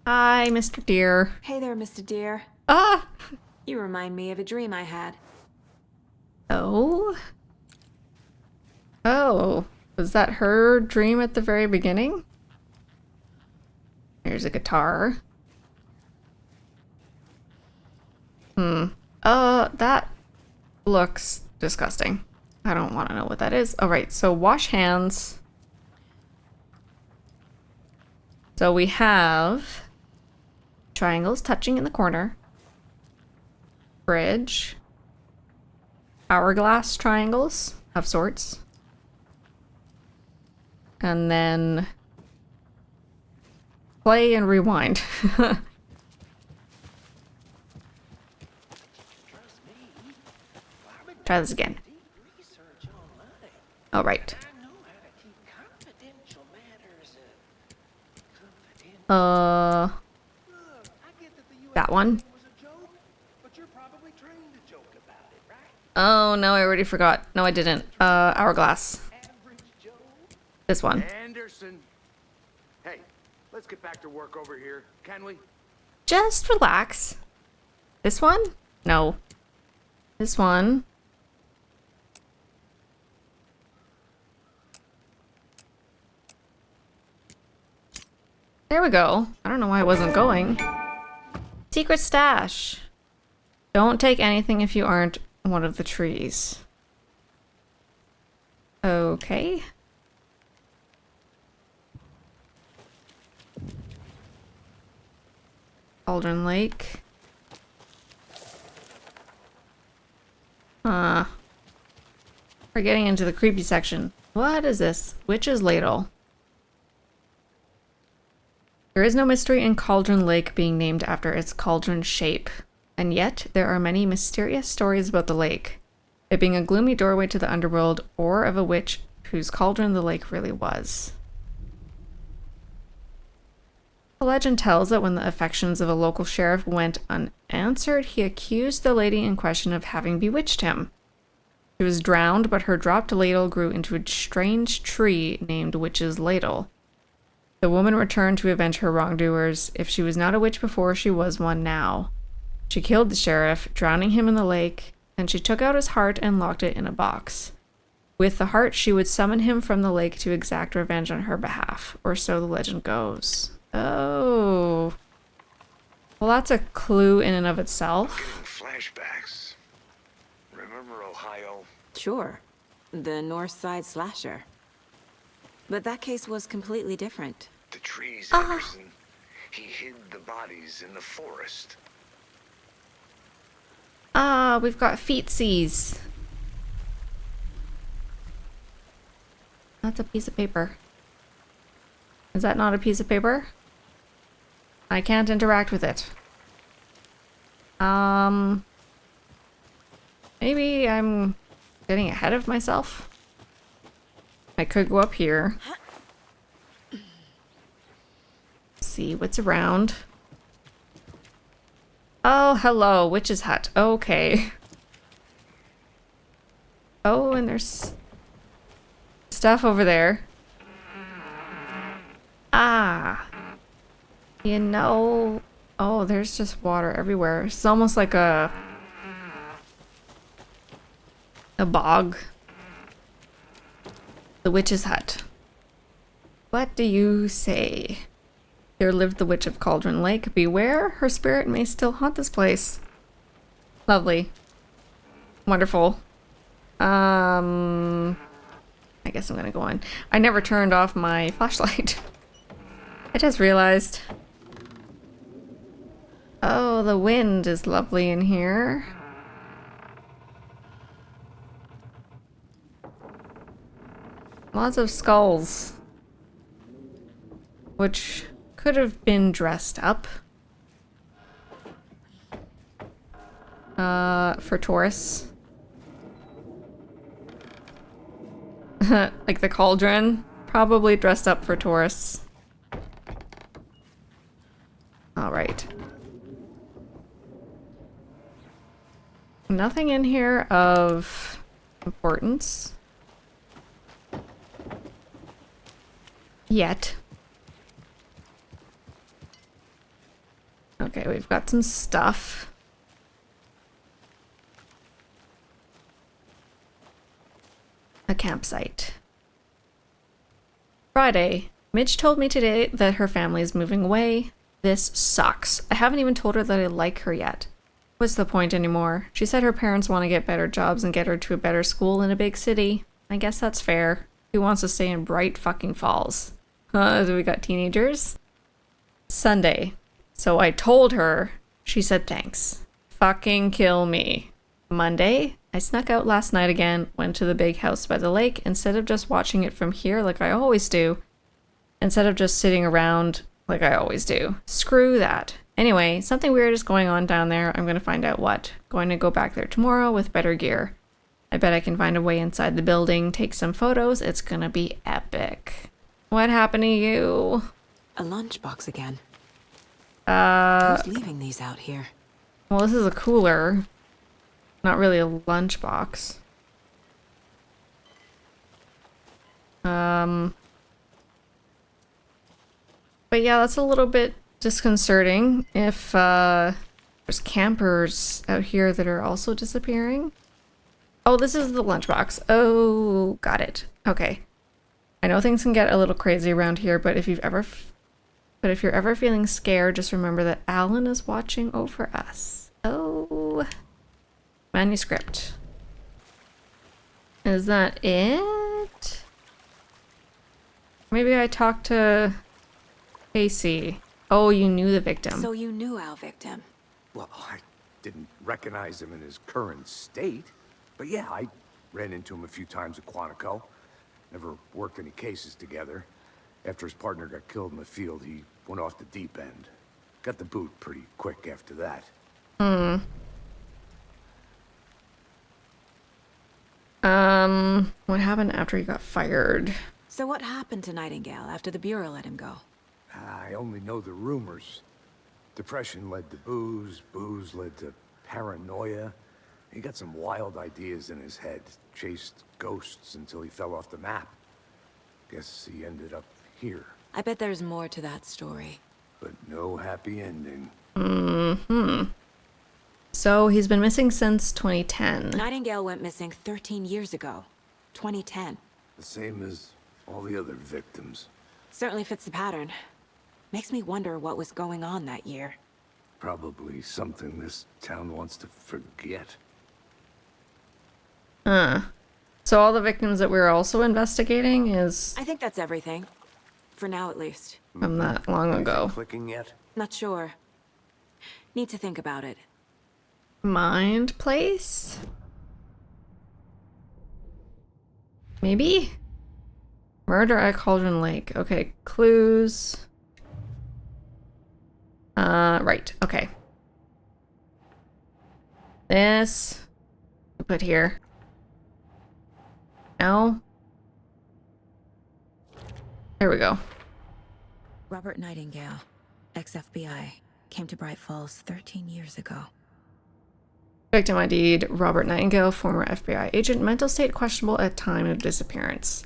Hi, Mr. Deer. Hey there, Mr. Deer. Ah! You remind me of a dream I had. Oh? Oh. Was that her dream at the very beginning? Here's a guitar. That looks disgusting. I don't want to know what that is. All right, so wash hands. So we have triangles touching in the corner. Bridge. Hourglass triangles of sorts. And then play and rewind. Try this again. All right. That one. Oh, no, I already forgot. No, I didn't. Hourglass. This one. Anderson. Hey, let's get back to work over here, can we? Just relax. This one? No. This one. There we go. I don't know why I wasn't going. Secret stash. Don't take anything if you aren't one of the trees. Okay. Cauldron Lake. We're getting into the creepy section. What is this? Witch's Ladle. There is no mystery in Cauldron Lake being named after its cauldron shape, and yet there are many mysterious stories about the lake, it being a gloomy doorway to the underworld or of a witch whose cauldron the lake really was. The legend tells that when the affections of a local sheriff went unanswered, he accused the lady in question of having bewitched him. She was drowned, but her dropped ladle grew into a strange tree named Witch's Ladle. The woman returned to avenge her wrongdoers. If she was not a witch before, she was one now. She killed the sheriff, drowning him in the lake, and she took out his heart and locked it in a box. With the heart, she would summon him from the lake to exact revenge on her behalf, or so the legend goes. Oh. Well, that's a clue in and of itself. Flashbacks. Remember Ohio? Sure. The North Side slasher. But that case was completely different. The trees, Anderson. He hid the bodies in the forest. We've got feetsies. That's a piece of paper. Is that not a piece of paper? I can't interact with it. Maybe I'm getting ahead of myself. I could go up here. See what's around. Oh, hello, witch's hut. Okay. Oh, and there's stuff over there. Ah. You know... Oh, there's just water everywhere. It's almost like a bog. The witch's hut. What do you say? Here lived the witch of Cauldron Lake. Beware, her spirit may still haunt this place. Lovely. Wonderful. I guess I'm gonna go on. I never turned off my flashlight. I just realized. Oh, the wind is lovely in here. Lots of skulls. Which could have been dressed up. For tourists. Like the cauldron. Probably dressed up for tourists. Alright. Nothing in here of importance. Yet. Okay, we've got some stuff. A campsite. Friday. Midge told me today that her family is moving away. This sucks. I haven't even told her that I like her yet. What's the point anymore? She said her parents want to get better jobs and get her to a better school in a big city. I guess that's fair. Who wants to stay in Bright fucking Falls? Do we got teenagers? Sunday. So I told her. She said thanks. Fucking kill me. Monday. I snuck out last night again, went to the big house by the lake, instead of just watching it from here like I always do. Instead of just sitting around like I always do. Screw that. Anyway, something weird is going on down there. I'm going to find out what. Going to go back there tomorrow with better gear. I bet I can find a way inside the building, take some photos. It's gonna be epic. What happened to you? A lunchbox again. Who's leaving these out here? Well, this is a cooler. Not really a lunchbox. But yeah, that's a little bit disconcerting if there's campers out here that are also disappearing. Oh, this is the lunchbox. Oh, got it. Okay. I know things can get a little crazy around here, but if you're ever feeling scared, just remember that Alan is watching over us. Oh. Manuscript. Is that it? Maybe I talked to Casey. Oh, you knew the victim. So you knew our victim. Well, I didn't recognize him in his current state. But yeah, I ran into him a few times at Quantico. Never worked any cases together. After his partner got killed in the field, he went off the deep end. Got the boot pretty quick after that. What happened after he got fired? So what happened to Nightingale after the Bureau let him go? I only know the rumors. Depression led to booze, booze led to paranoia. He got some wild ideas in his head, chased ghosts until he fell off the map. Guess he ended up here. I bet there's more to that story. But no happy ending. So he's been missing since 2010. Nightingale went missing 13 years ago. 2010. The same as all the other victims. Certainly fits the pattern. Makes me wonder what was going on that year. Probably something this town wants to forget. So all the victims that we're also investigating is I think that's everything. For now, at least. from that long ago. Clicking yet? Not sure. Need to think about it. Mind place? Maybe? Murder at Cauldron Lake. Okay, clues. Right, okay. This. Put here. No. There we go. Robert Nightingale, ex-FBI, came to Bright Falls 13 years ago. Victim ID'd Robert Nightingale, former FBI agent, mental state questionable at time of disappearance.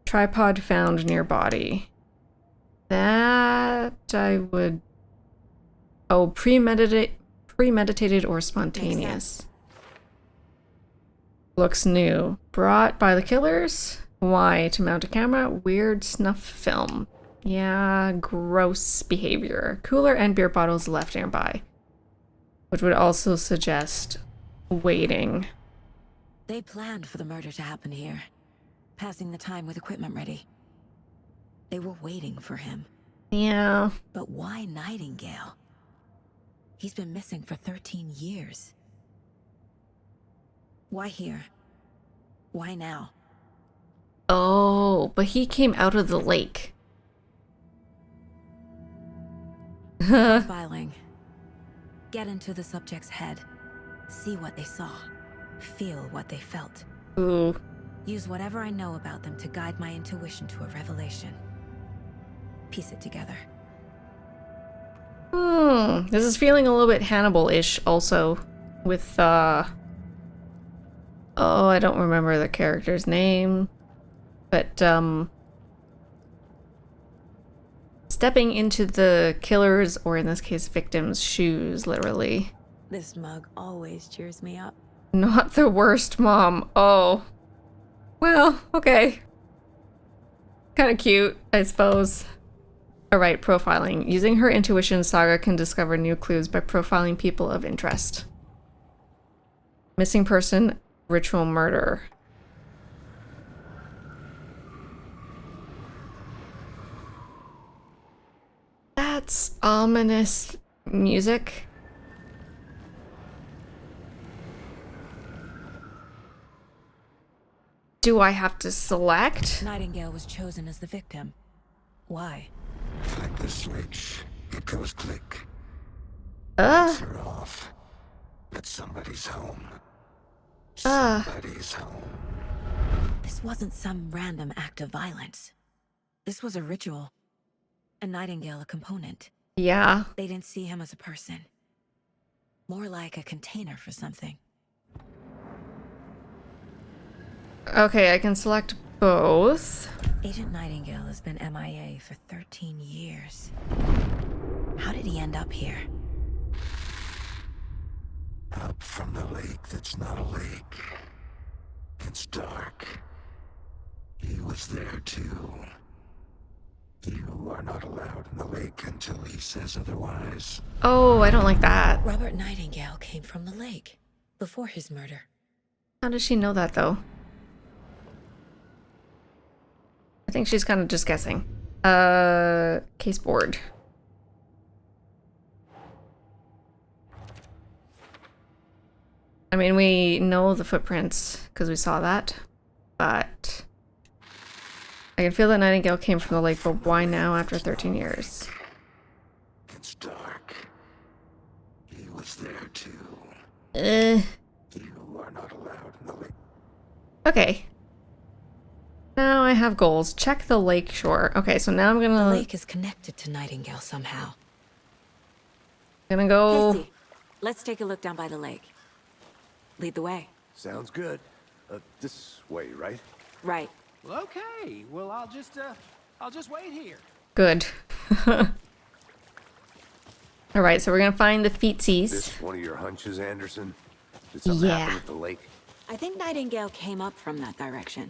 Tripod found near body. That I would... Oh, premeditated or spontaneous. Looks new. Brought by the killers? Why? To mount a camera? Weird snuff film. Yeah, gross behavior. Cooler and beer bottles left nearby. Which would also suggest waiting. They planned for the murder to happen here, passing the time with equipment ready. They were waiting for him. Yeah. But why Nightingale? He's been missing for 13 years. Why here? Why now? Oh, but he came out of the lake. Profiling. Get into the subject's head. See what they saw. Feel what they felt. Ooh. Use whatever I know about them to guide my intuition to a revelation. Piece it together. This is feeling a little bit Hannibal-ish also. With, oh, I don't remember the character's name. But, stepping into the killer's, or in this case, victim's shoes, literally. This mug always cheers me up. Not the worst, Mom. Oh. Well, okay. Kind of cute, I suppose. Alright, profiling. Using her intuition, Saga can discover new clues by profiling people of interest. Missing person, ritual murder. That's ominous music. Do I have to select? Nightingale was chosen as the victim. Why? Flick the switch. It goes click. Lights are off. But somebody's home. Somebody's home. This wasn't some random act of violence. This was a ritual. A Nightingale a component. Yeah. They didn't see him as a person. More like a container for something. Okay, I can select both. Agent Nightingale has been MIA for 13 years. How did he end up here? Up from the lake that's not a lake. It's dark. He was there too. You are not allowed in the lake until he says otherwise. Oh, I don't like that. Robert Nightingale came from the lake before his murder. How does she know that, though? I think she's kind of just guessing. Case board. I mean, we know the footprints because we saw that, but I can feel that Nightingale came from the lake, but why now after 13 years? It's dark. He was there too. Eh. You are not allowed in the lake. Okay. Now I have goals. Check the lake shore. Okay, so now I'm The gonna lake is connected to Nightingale somehow. go. Casey, let's take a look down by the lake. Lead the way. Sounds good. This way, right? Right. Well, okay. Well, I'll just wait here. Good. All right, so we're gonna find the feetsies. This one of your hunches, Anderson? Did something happen at the lake? I think Nightingale came up from that direction.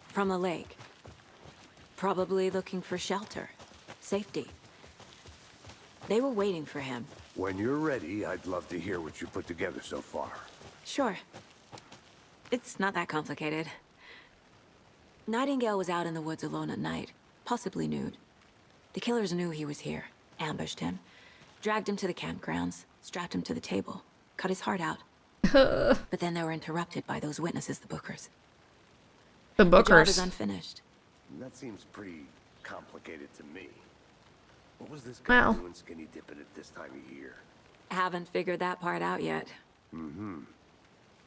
From the lake. Probably looking for shelter. Safety. They were waiting for him. When you're ready, I'd love to hear what you put together so far. Sure. It's not that complicated. Nightingale was out in the woods alone at night, possibly nude. The killers knew he was here, ambushed him, dragged him to the campgrounds, strapped him to the table, cut his heart out. But then they were interrupted by those witnesses, the Bookers. The The job is Bookers. unfinished. That seems pretty complicated to me. What was this guy Well. doing skinny dipping at this time of year? Haven't figured that part out yet.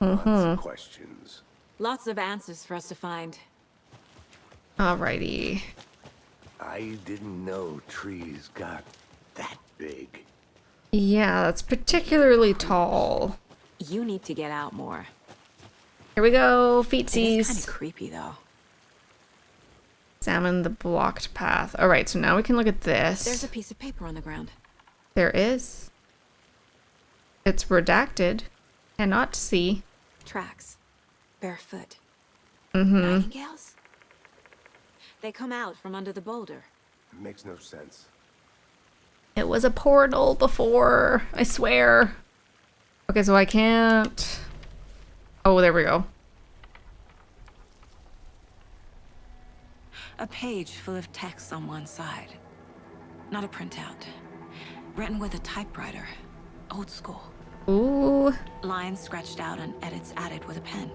Lots of questions. Lots of answers for us to find. Alrighty. I didn't know trees got that big. Yeah, that's particularly tall. You need to get out more. Here we go, It is kind feetsies. of creepy, though. Examine the blocked path. All right, so now we can look at this. There's a piece of paper on the ground. There is. It's redacted. Cannot see. Tracks. Barefoot. Mm-hmm. Nightingales? They come out from under the boulder. Makes no sense. It was a portal before, I swear. Okay, so I can't... Oh, there we go. A page full of text on one side. Not a printout. Written with a typewriter. Old school. Ooh. Lines scratched out and edits added with a pen.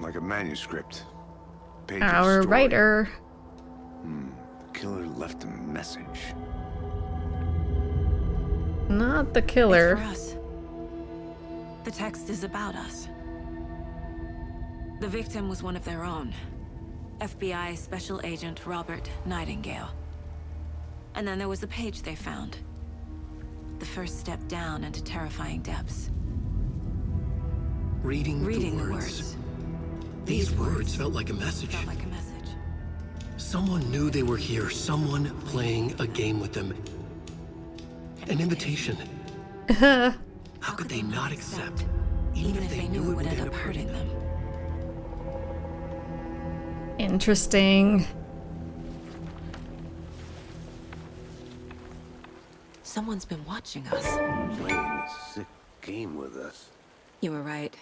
Like a manuscript. Page of Our story. writer. The killer left a message. Not the It's killer. for us. The text is about us. The victim was one of their own. FBI Special Agent Robert Nightingale. And then there was the page they found. The first step down into terrifying depths. Reading Reading the words. These These words felt like a message. Felt like a message. Someone knew they were here, someone playing a game with them. An invitation. How could they not accept? Even if they knew it would end up hurting them. Interesting. Someone's been watching us. Playing a sick game with us. You were right.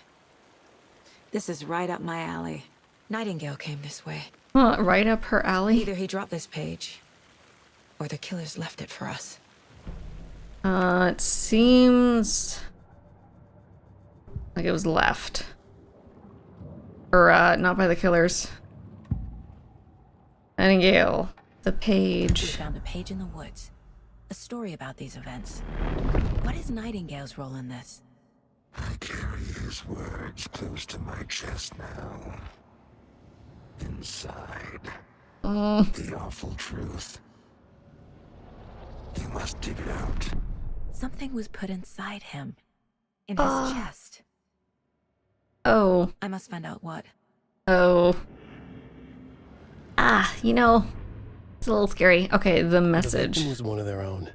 This is right up my alley. Nightingale came this way. Huh, right up her alley. Either he dropped this page, or the killers left it for us. It seems like it was left. Or, not by the killers. Nightingale. The We page. found a page in the woods. A story about these events. What is Nightingale's role in this? I carry his his words close to my chest now. Inside. The awful truth. You must dig it out. Something was put inside him. In his chest. Oh. I must find out what. Oh. You know, it's a little scary. Okay, the message. The victim was one of their own.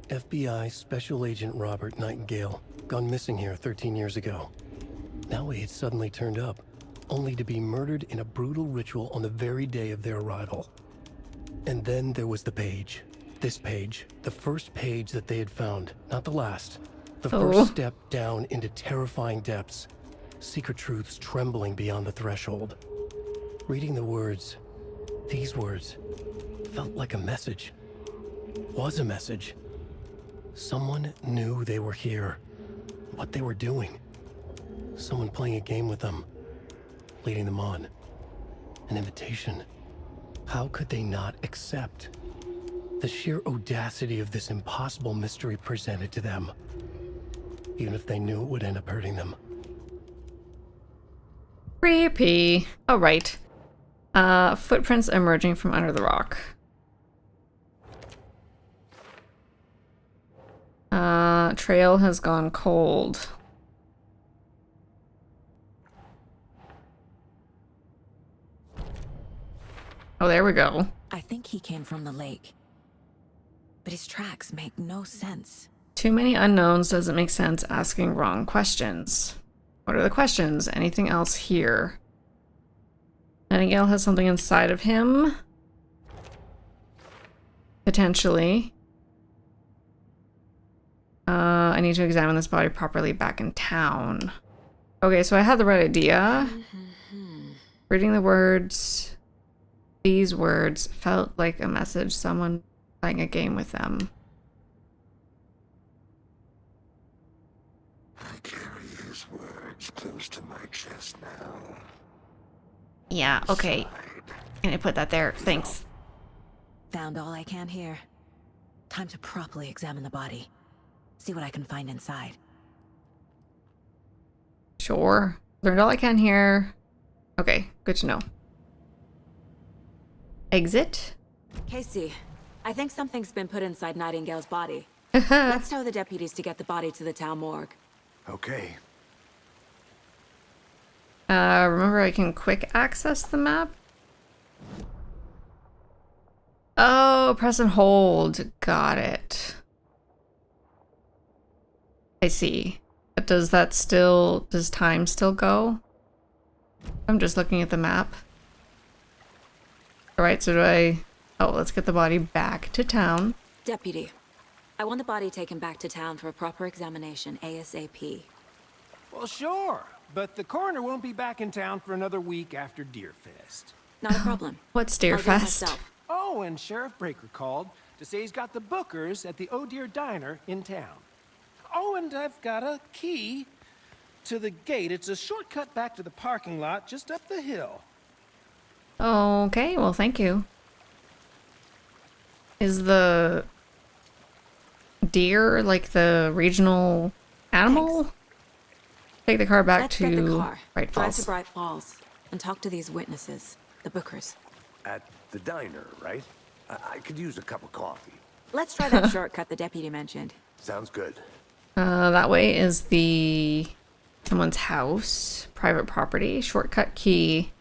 FBI Special Agent Robert Nightingale, gone missing here 13 years ago. Now he had suddenly turned up, only to be murdered in a brutal ritual on the very day of their arrival. And then there was the page. This page, the first page that they had found, not the last. The first step down into terrifying depths. Secret truths trembling beyond the threshold. Reading the words, these words, felt like a message. Was a message. Someone knew they were here. What they were doing. Someone playing a game with them. Leading them on. An invitation. How could they not accept? The sheer audacity of this impossible mystery presented to them. Even if they knew it would end up hurting them. Creepy. Oh, right. Footprints emerging from under the rock. Trail has gone cold. Oh, there we go. I think he came from the lake. But his tracks make no sense. Too many unknowns doesn't make sense asking wrong questions. What are the questions? Anything else here? Nightingale has something inside of him. Potentially. I need to examine this body properly back in town. Okay, so I had the right idea. Reading the words, these words felt like a message, someone playing a game with them. I carry his words close to my chest now. Yeah, okay. Can I put that there? Thanks. Found all I can here. Time to properly examine the body. See what I can find inside. Sure. Learned all I can here. Okay, good to know. Exit? Casey, I think something's been put inside Nightingale's body. Let's tell the deputies to get the body to the town morgue. Okay. Remember I can quick access the map? Oh, press and hold. Got it. I see. But does time still go? I'm just looking at the map. Alright, so let's get the body back to town. Deputy, I want the body taken back to town for a proper examination ASAP. Well, sure, but the coroner won't be back in town for another week after Deerfest. Not a problem. What's I'll do it Deerfest? myself. Oh, and Sheriff Breaker called to say he's got the Bookers at the Oh Deer Diner in town. Oh, and I've got a key to the gate. It's a shortcut back to the parking lot just up the hill. Okay, well, thank you. Is the deer like the regional animal? Thanks. Take the car back Let's to get the car. Bright Drive Falls. to Bright Falls and talk to these witnesses, the Bookers. At the diner, right? I could use a cup of coffee. Let's try that shortcut the deputy mentioned. Sounds good. That way is someone's house, private property, shortcut key.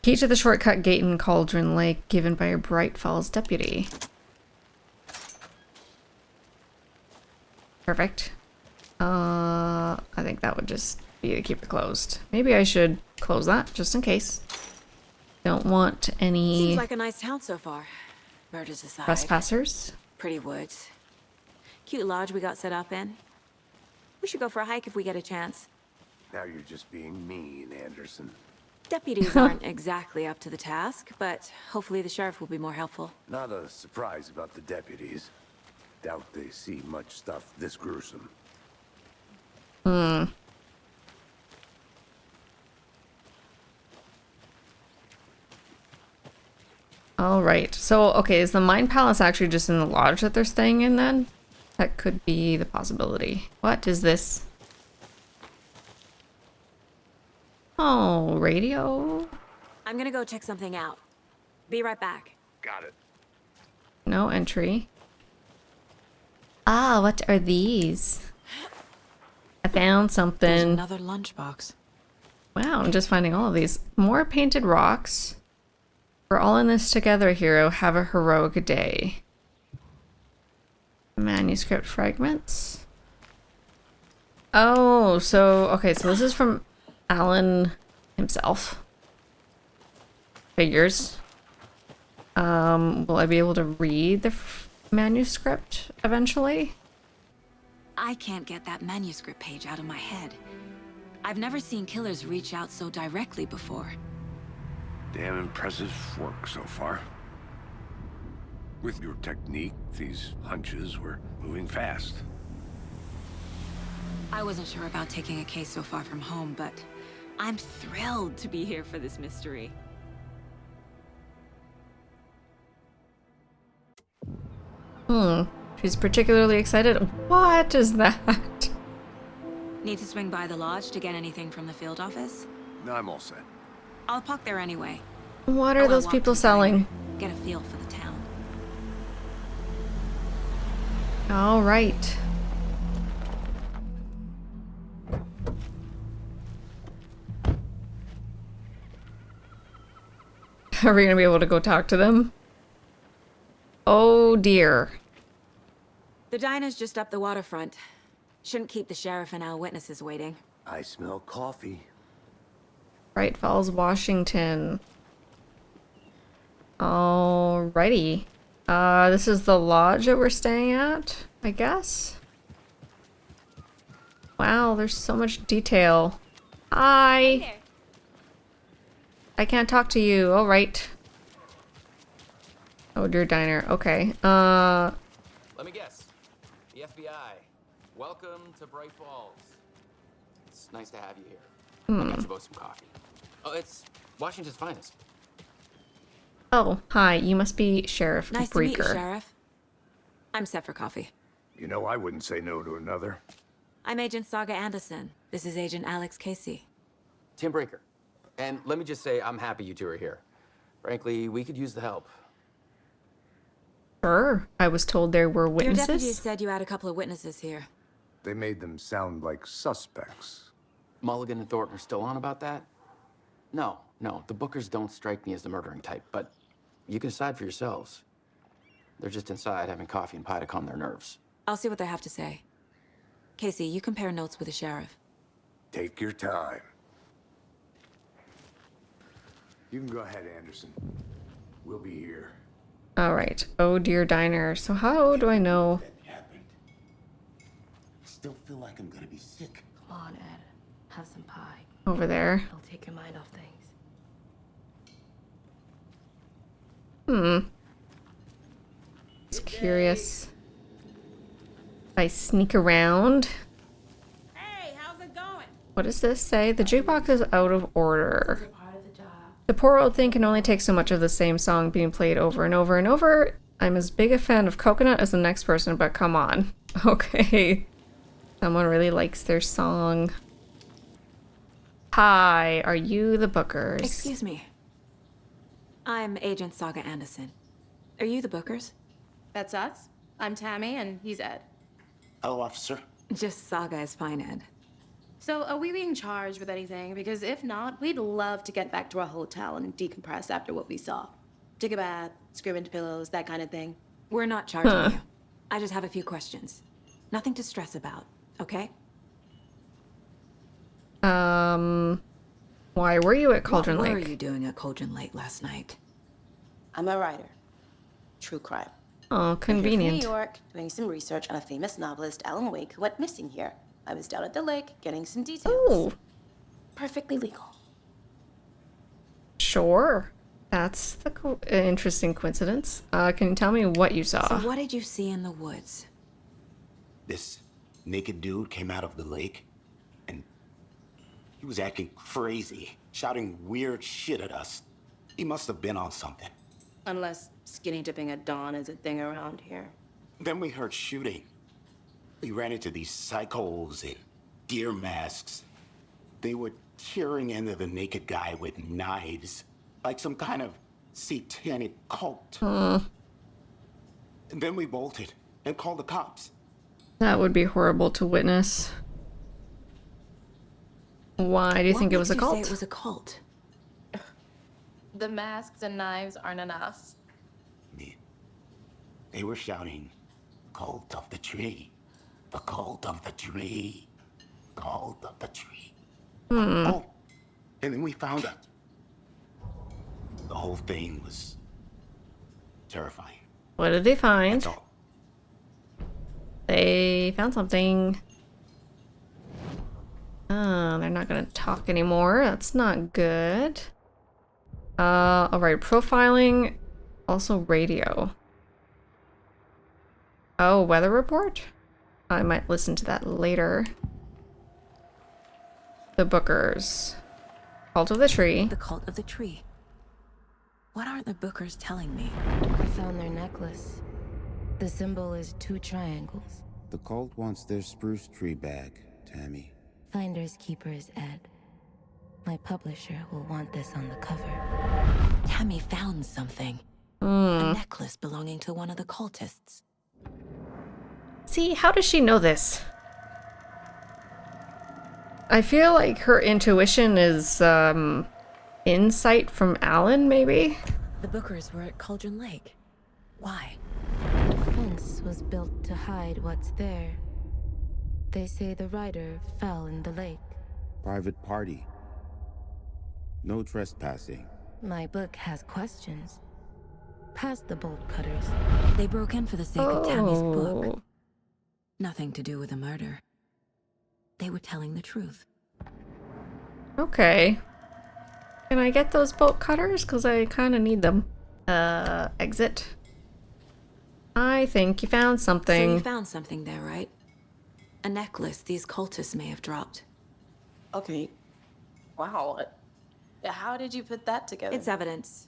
Key to the shortcut gate in Cauldron Lake given by a Bright Falls deputy. Perfect. I think that would just be to keep it closed. Maybe I should close that just in case. Don't want any Seems like a nice town so far. Murders aside. trespassers. Pretty woods. Cute lodge we got set up in. We should go for a hike if we get a chance. Now you're just being mean, Anderson. Deputies aren't exactly up to the task, but hopefully the sheriff will be more helpful. Not a surprise about the deputies. Doubt they see much stuff this gruesome. Alright, so, okay, is the Mind Palace actually just in the lodge that they're staying in then? That could be the possibility. What is this? Oh, radio? I'm gonna go check something out. Be right back. Got it. No entry. Ah, what are these? I found There's something. another lunchbox. Wow, I'm just finding all of these. More painted rocks. We're all in this together, hero. Have a heroic day. Manuscript fragments. Oh, so, okay, so this is from Alan himself. Figures. Will I be able to read the manuscript eventually? I can't get that manuscript page out of my head. I've never seen killers reach out so directly before. Damn impressive work so far. With your technique, these hunches were moving fast. I wasn't sure about taking a case so far from home, but I'm thrilled to be here for this mystery. She's particularly excited. What is that? Need to swing by the lodge to get anything from the field office? No, I'm all set. I'll park there anyway. What I are wanna those walk people to the selling? diner, get a feel for the town. All right. Are we gonna be able to go talk to them? Oh dear. The diner's just up the waterfront. Shouldn't keep the sheriff and our witnesses waiting. I smell coffee. Bright Falls, Washington. Alrighty. This is the lodge that we're staying at, I guess. Wow, there's so much detail. Hi. I can't talk to you. All right. Oh, dear diner. Okay. Let me guess. The FBI. Welcome to Bright Falls. It's nice to have you here. I got you both some coffee. Oh, it's Washington's finest. Oh, hi. You must be Sheriff Nice to meet you, Breaker. Sheriff. I'm set for coffee. You know, I wouldn't say no to another. I'm Agent Saga Anderson. This is Agent Alex Casey. Tim Breaker. And let me just say, I'm happy you two are here. Frankly, we could use the help. Sure. I was told there were Your deputy witnesses. said you had a couple of witnesses here. They made them sound like suspects. Mulligan and Thornton are still on about that? No, the Bookers don't strike me as the murdering type, but you can decide for yourselves. They're just inside having coffee and pie to calm their nerves. I'll see what they have to say. Casey, you compare notes with the sheriff. Take your time. You can go ahead, Anderson. We'll be here. All right. Oh, dear diner. So how do I know? That happened. Still feel like I'm gonna be sick. Come on, Ed. Have some pie. Over there. It'll take your mind off things. Just curious. I sneak around. Hey, how's it going? What does this say? The jukebox is out of order. Part of the job. The poor old thing can only take so much of the same song being played over and over and over. I'm as big a fan of Coconut as the next person, but come on. Okay. Someone really likes their song. Hi, are you the Bookers? Excuse me. I'm Agent Saga Anderson. Are you the Bookers? That's us. I'm Tammy, and he's Ed. Hello, officer. Just Saga is fine, Ed. So, are we being charged with anything? Because if not, we'd love to get back to our hotel and decompress after what we saw. Take a bath, scream into pillows, that kind of thing. We're not charging you. I just have a few questions. Nothing to stress about, okay? Why were you at Cauldron What Lake? were you doing at Cauldron Lake last night? I'm a writer. True crime. Oh, I'm here convenient. from New York, doing some research on a famous novelist, Alan Wake, who went missing here. I was down at the lake, getting some details. Oh, Perfectly legal. sure. That's the interesting coincidence. Can you tell me what you saw? So what did you see in the woods? This naked dude came out of the lake, and he was acting crazy, shouting weird shit at us. He must have been on something. Unless skinny dipping at dawn is a thing around here. Then we heard shooting. We ran into these psychos in deer masks. They were tearing into the naked guy with knives, like some kind of satanic cult. And then we bolted and called the cops. That would be horrible to witness. Why do you think it was a cult? Say it was a cult? The masks and knives aren't enough. They were shouting, "Cult of the tree, the cult of the tree, cult of the tree." Oh, and then we found it. The whole thing was terrifying. What did they find? That's all. They found something. Oh, they're not gonna talk anymore. That's not good. Alright, profiling. Also radio. Oh, weather report? I might listen to that later. The Bookers. Cult of the Tree. The cult of the tree. What are the Bookers telling me? I found their necklace. The symbol is 2 triangles. The cult wants their spruce tree back, Tammy. Finders keepers, Ed. My publisher will want this on the cover. Tammy found something. A necklace belonging to one of the cultists. See, how does she know this? I feel like her intuition is, insight from Alan, maybe? The Bookers were at Cauldron Lake. Why? The fence was built to hide what's there. They say the rider fell in the lake. Private party. No trespassing. My book has questions. Past the bolt cutters. They broke in for the sake of Tammy's book. Nothing to do with a murder. They were telling the truth. Okay. Can I get those bolt cutters? Because I kind of need them. Exit. I think you found something. So you found something there, right? A necklace these cultists may have dropped. Okay. Wow. How did you put that together? It's evidence.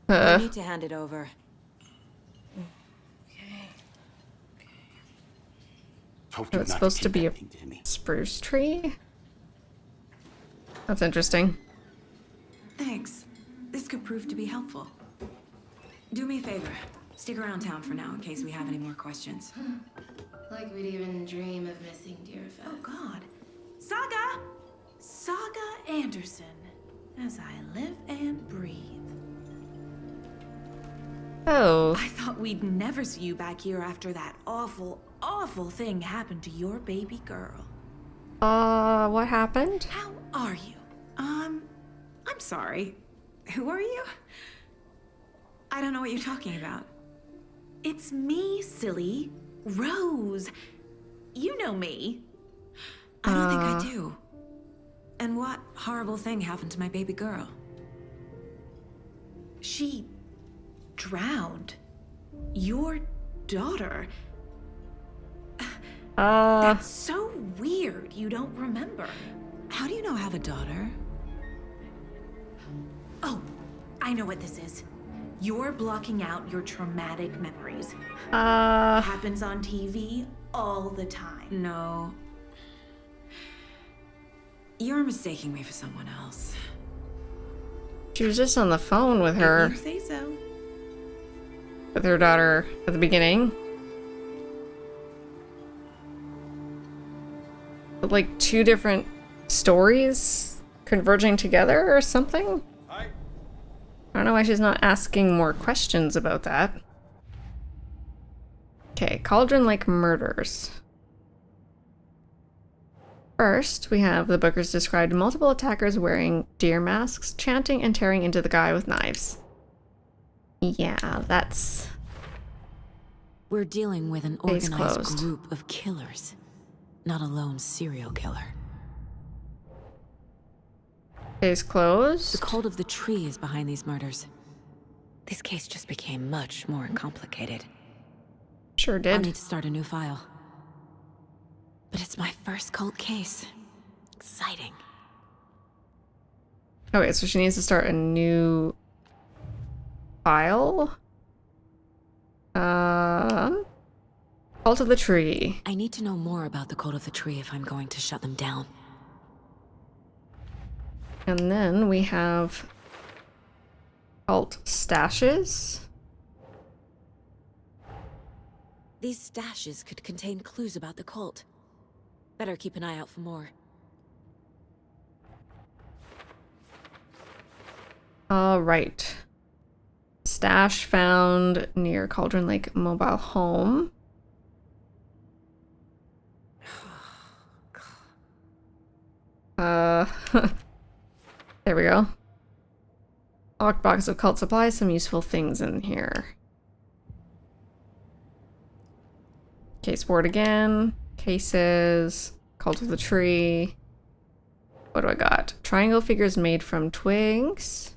We need to hand it over. So it's supposed to be a spruce tree? That's interesting. Thanks. This could prove to be helpful. Do me a favor. Stick around town for now in case we have any more questions. Like we'd even dream of missing dear friends. Oh God. Saga! Saga Anderson. As I live and breathe. Oh. I thought we'd never see you back here after that awful, awful thing happened to your baby girl. What happened? How are you? I'm sorry. Who are you? I don't know what you're talking about. It's me, silly. Rose. You know me. I don't think I do. And what horrible thing happened to my baby girl? She drowned. Your daughter. That's so weird you don't remember. How do you know I have a daughter? Oh, I know what this is. You're blocking out your traumatic memories. Happens on TV all the time. No. You're mistaking me for someone else. She was just on the phone with her. If you say so. With her daughter at the beginning. But like 2 different stories converging together or something? I don't know why she's not asking more questions about that. Okay, Cauldron Lake murders. First, we have the Bookers described multiple attackers wearing deer masks, chanting and tearing into the guy with knives. Yeah, that's... We're dealing with an organized group of killers, not a lone serial killer. Case closed. The cult of the tree is behind these murders. This case just became much more complicated. Sure did. I'll need to start a new file. But it's my first cult case. Exciting. Okay, so she needs to start a new file. Cult of the Tree. I need to know more about the cult of the tree if I'm going to shut them down. And then we have cult stashes. These stashes could contain clues about the cult. Better keep an eye out for more. All right. Stash found near Cauldron Lake mobile home. There we go. Locked box of cult supplies, some useful things in here. Case board again. Cases. Cult of the tree. What do I got? Triangle figures made from twigs.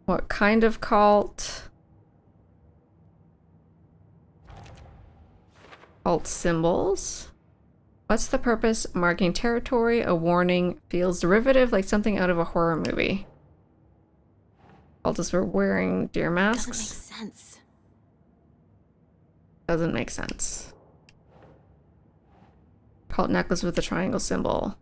What kind of cult? Cult symbols. What's the purpose? Marking territory, a warning, feels derivative like something out of a horror movie. Cultists were wearing deer masks. Doesn't make sense. Doesn't make sense. Cult necklace with the triangle symbol.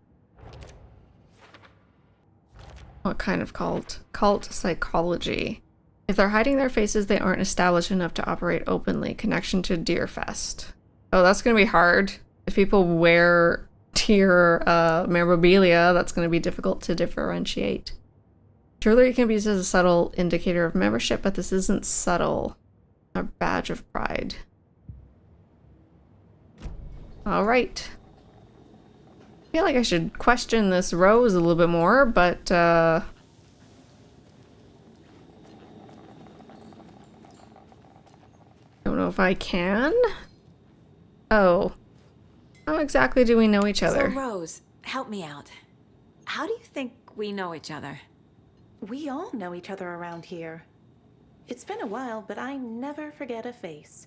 What kind of cult? Cult psychology. If they're hiding their faces, they aren't established enough to operate openly. Connection to Deerfest. Oh, that's gonna be hard. If people wear deer memorabilia, that's gonna be difficult to differentiate. Jewelry can be used as a subtle indicator of membership, but this isn't subtle. A badge of pride. Alright. I feel like I should question this rose a little bit more, but don't know if I can. Oh. How exactly do we know each other? So, Rose, help me out. How do you think we know each other? We all know each other around here. It's been a while, but I never forget a face.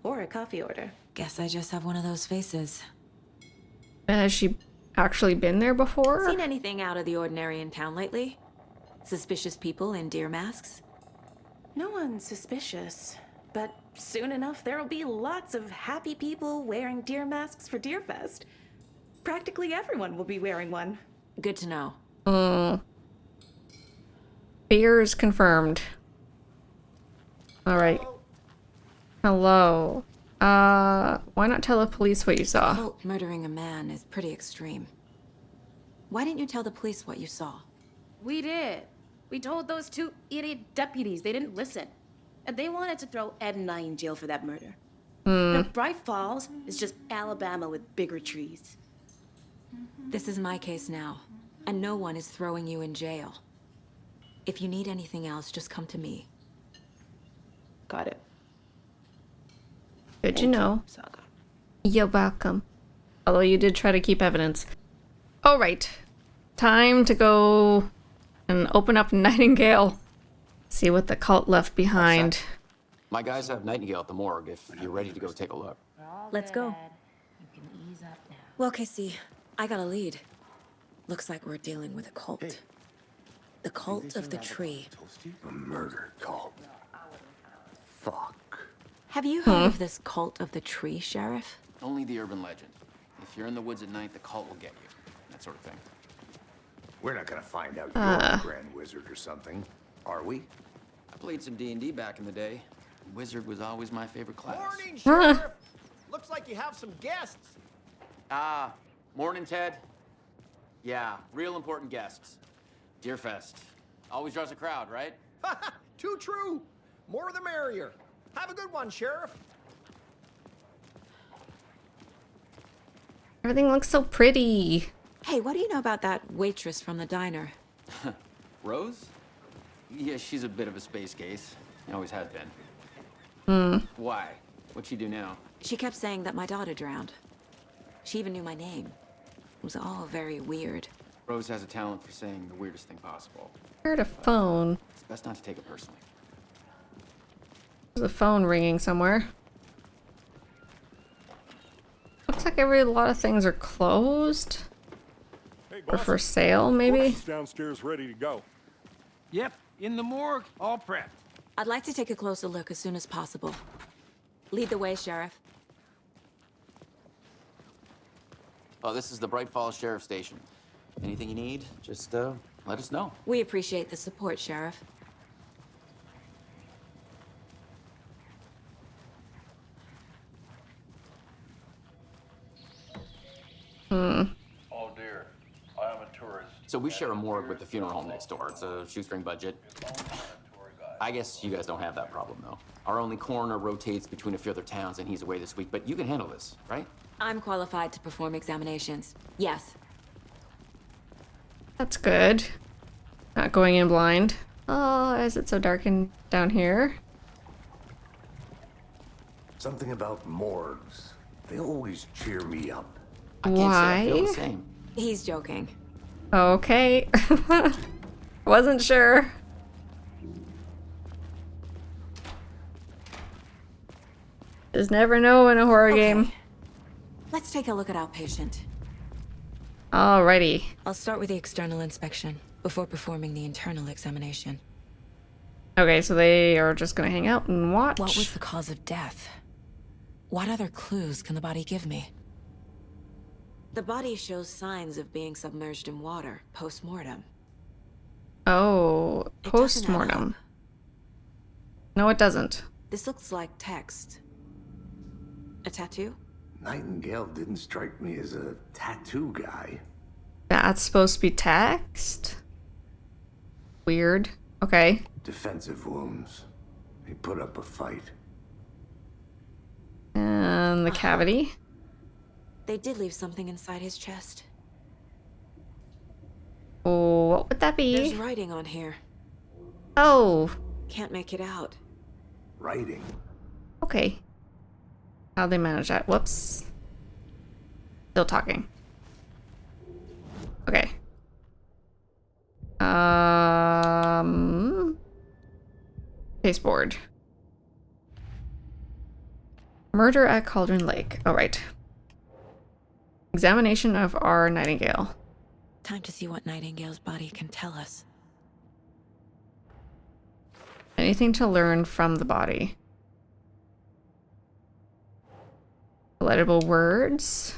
Or a coffee order. Guess I just have one of those faces. Has she actually been there before? Seen anything out of the ordinary in town lately? Suspicious people in deer masks? No one's suspicious. But soon enough, there'll be lots of happy people wearing deer masks for Deerfest. Practically everyone will be wearing one. Good to know. Fears confirmed. Alright. Hello. Why not tell the police what you saw? Cult murdering a man is pretty extreme. Why didn't you tell the police what you saw? We did. We told those two idiot deputies. They didn't listen. And they wanted to throw Ed and I in jail for that murder. Now, Bright Falls is just Alabama with bigger trees. This is my case now, and no one is throwing you in jail. If you need anything else, just come to me. Got it. Good to know. Saga. You're welcome. Although you did try to keep evidence. Alright. Time to go and open up Nightingale. See what the cult left behind. My guys have Nightingale at the morgue if you're ready to go take a look. Let's go. Well, Casey, I got a lead. Looks like we're dealing with a cult. The cult of the tree. A murder cult. Fuck. Have you heard of this cult of the tree, Sheriff? Only the urban legend. If you're in the woods at night, the cult will get you. That sort of thing. We're not gonna find out you're a grand wizard or something, are we? I played some D&D back in the day. Wizard was always my favorite class. Morning, Sheriff! Looks like you have some guests. Morning, Ted. Yeah, real important guests. Deerfest. Always draws a crowd, right? Too true. More the merrier. Have a good one, Sheriff. Everything looks so pretty. Hey, what do you know about that waitress from the diner? Rose? Yeah, she's a bit of a space case. Always has been. Why? What'd she do now? She kept saying that my daughter drowned. She even knew my name. It was all very weird. Rose has a talent for saying the weirdest thing possible. I heard a phone. It's best not to take it personally. There's a phone ringing somewhere. Looks like a lot of things are closed. Hey, Or for sale, maybe? Horse is downstairs ready to go. Yep, in the morgue, all prepped. I'd like to take a closer look as soon as possible. Lead the way, Sheriff. Oh, this is the Bright Falls Sheriff Station. Anything you need, just let us know. We appreciate the support, Sheriff. Oh dear, I am a tourist. So we share a morgue with the funeral home next door. It's a shoestring budget. I guess you guys don't have that problem, though. Our only coroner rotates between a few other towns, and he's away this week. But you can handle this, right? I'm qualified to perform examinations. Yes. That's good. Not going in blind. Oh, is it so dark in down here? Something about morgues. They always cheer me up. I can't say I feel Why? the same. He's joking. Okay. Wasn't sure. Just never know in a horror game. Let's take a look at our patient. Alrighty. I'll start with the external inspection before performing the internal examination. Okay, so they are just gonna hang out and watch. What was the cause of death? What other clues can the body give me? The body shows signs of being submerged in water post-mortem. Oh, post-mortem. No, it doesn't. This looks like text. A tattoo? Nightingale didn't strike me as a tattoo guy. That's supposed to be text? Weird. Okay. Defensive wounds. He put up a fight. And the cavity. They did leave something inside his chest. Oh, what would that be? There's writing on here. Oh. Can't make it out. Writing? Okay. How'd they manage that? Whoops. Still talking. Okay. Pasteboard. Murder at Cauldron Lake. Oh, right. Examination of our Nightingale. Time to see what Nightingale's body can tell us. Anything to learn from the body. Legible words.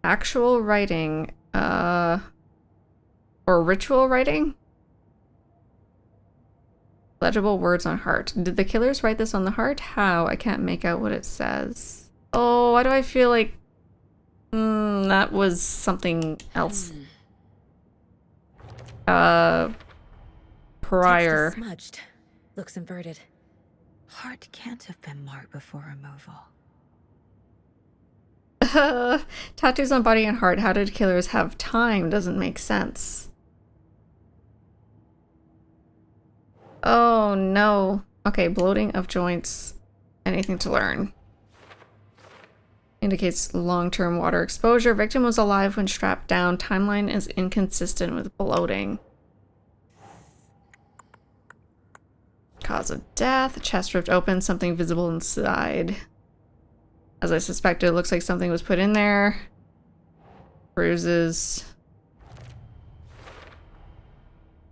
Actual writing. Or ritual writing? Legible words on heart. Did the killers write this on the heart? How? I can't make out what it says. Oh, why do I feel like that was something else? Prior. Text is smudged. Looks inverted. Heart can't have been marked before removal. Tattoos on body and heart. How did killers have time? Doesn't make sense. Oh no. Okay, bloating of joints. Anything to learn. Indicates long-term water exposure. Victim was alive when strapped down. Timeline is inconsistent with bloating. Cause of death. Chest ripped open. Something visible inside. As I suspected, it looks like something was put in there. Bruises.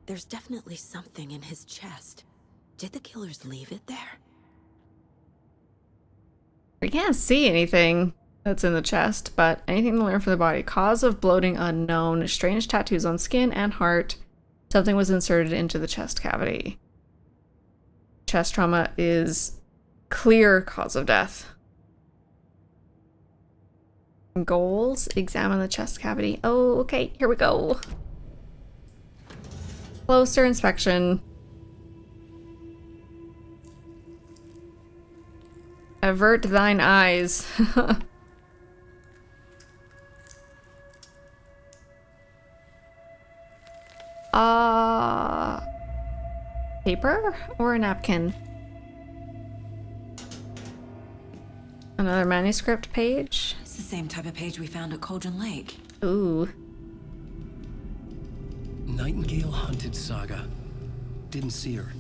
There's definitely something in his chest. Did the killers leave it there? We can't see anything that's in the chest, but anything to learn from the body. Cause of bloating unknown. Strange tattoos on skin and heart. Something was inserted into the chest cavity. Chest trauma is clear cause of death. Goals. Examine the chest cavity. Oh, okay. Here we go. Closer inspection. Avert thine eyes. Paper or a napkin? Another manuscript page? It's the same type of page we found at Cauldron Lake. Ooh. Nightingale hunted Saga. Didn't see her.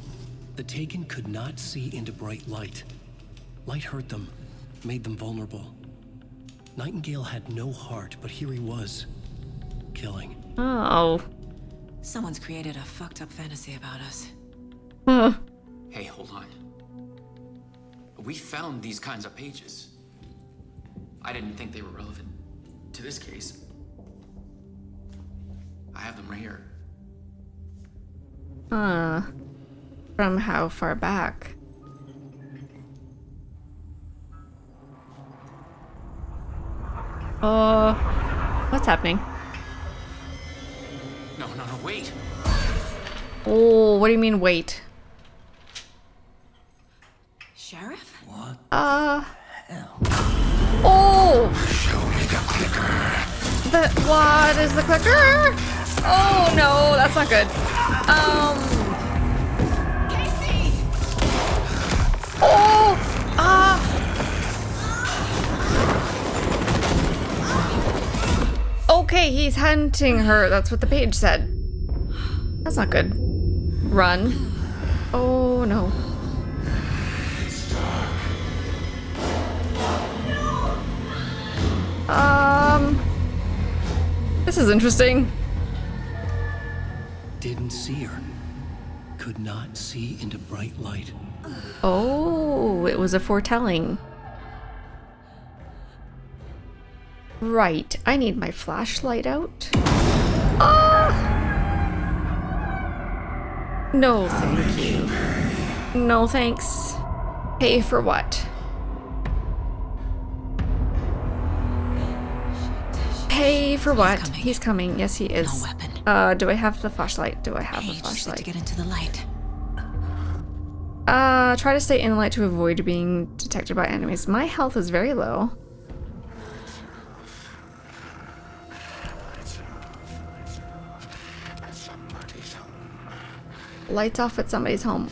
The Taken could not see into bright light. Light hurt them, made them vulnerable. Nightingale had no heart, but here he was, killing. Oh. Someone's created a fucked up fantasy about us. Huh. Hey, hold on. We found these kinds of pages. I didn't think they were relevant to this case. I have them right here. From how far back? What's happening? No, wait. Oh, what do you mean, wait? Sheriff? What? Oh! Show me the clicker. What is the clicker? Oh no, that's not good. Casey! Okay, he's hunting her. That's what the page said. That's not good. Run. Oh no. This is interesting. Didn't see her. Could not see into bright light. Oh, it was a foretelling. Right, I need my flashlight out. No, thank you. No, thanks. Pay for what? Pay for what? He's coming. Yes, he is. No weapon. Do I have the flashlight? Do I have the flashlight? To get into the light. Try to stay in the light to avoid being detected by enemies. My health is very low. Lights off at somebody's home.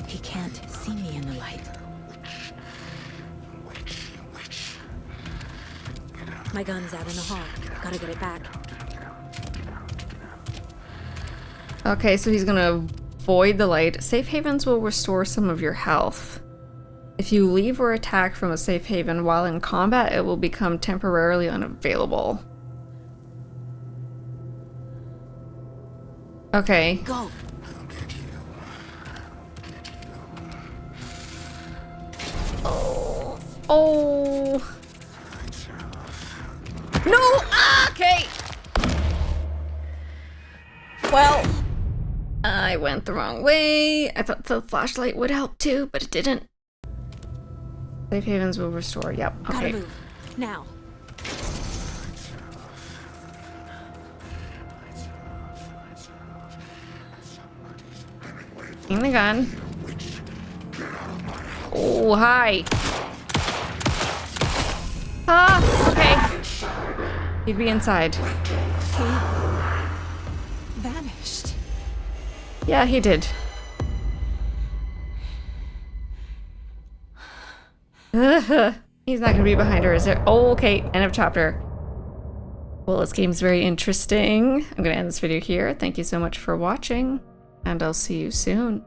He can't see me in the light. My gun's out in the hall. Gotta get it back. Okay, so he's gonna avoid the light. Safe havens will restore some of your health. If you leave or attack from a safe haven while in combat, it will become temporarily unavailable. Okay. Go. Oh. No! Okay. Well, I went the wrong way. I thought the flashlight would help too, but it didn't. Safe havens will restore. Yep. Okay. Gotta move. Now. In the gun. Oh, hi. Okay. He'd be inside. He vanished. Yeah, he did. He's not gonna be behind her, is there? Oh, okay. End of chapter. Well, this game's very interesting. I'm gonna end this video here. Thank you so much for watching, and I'll see you soon.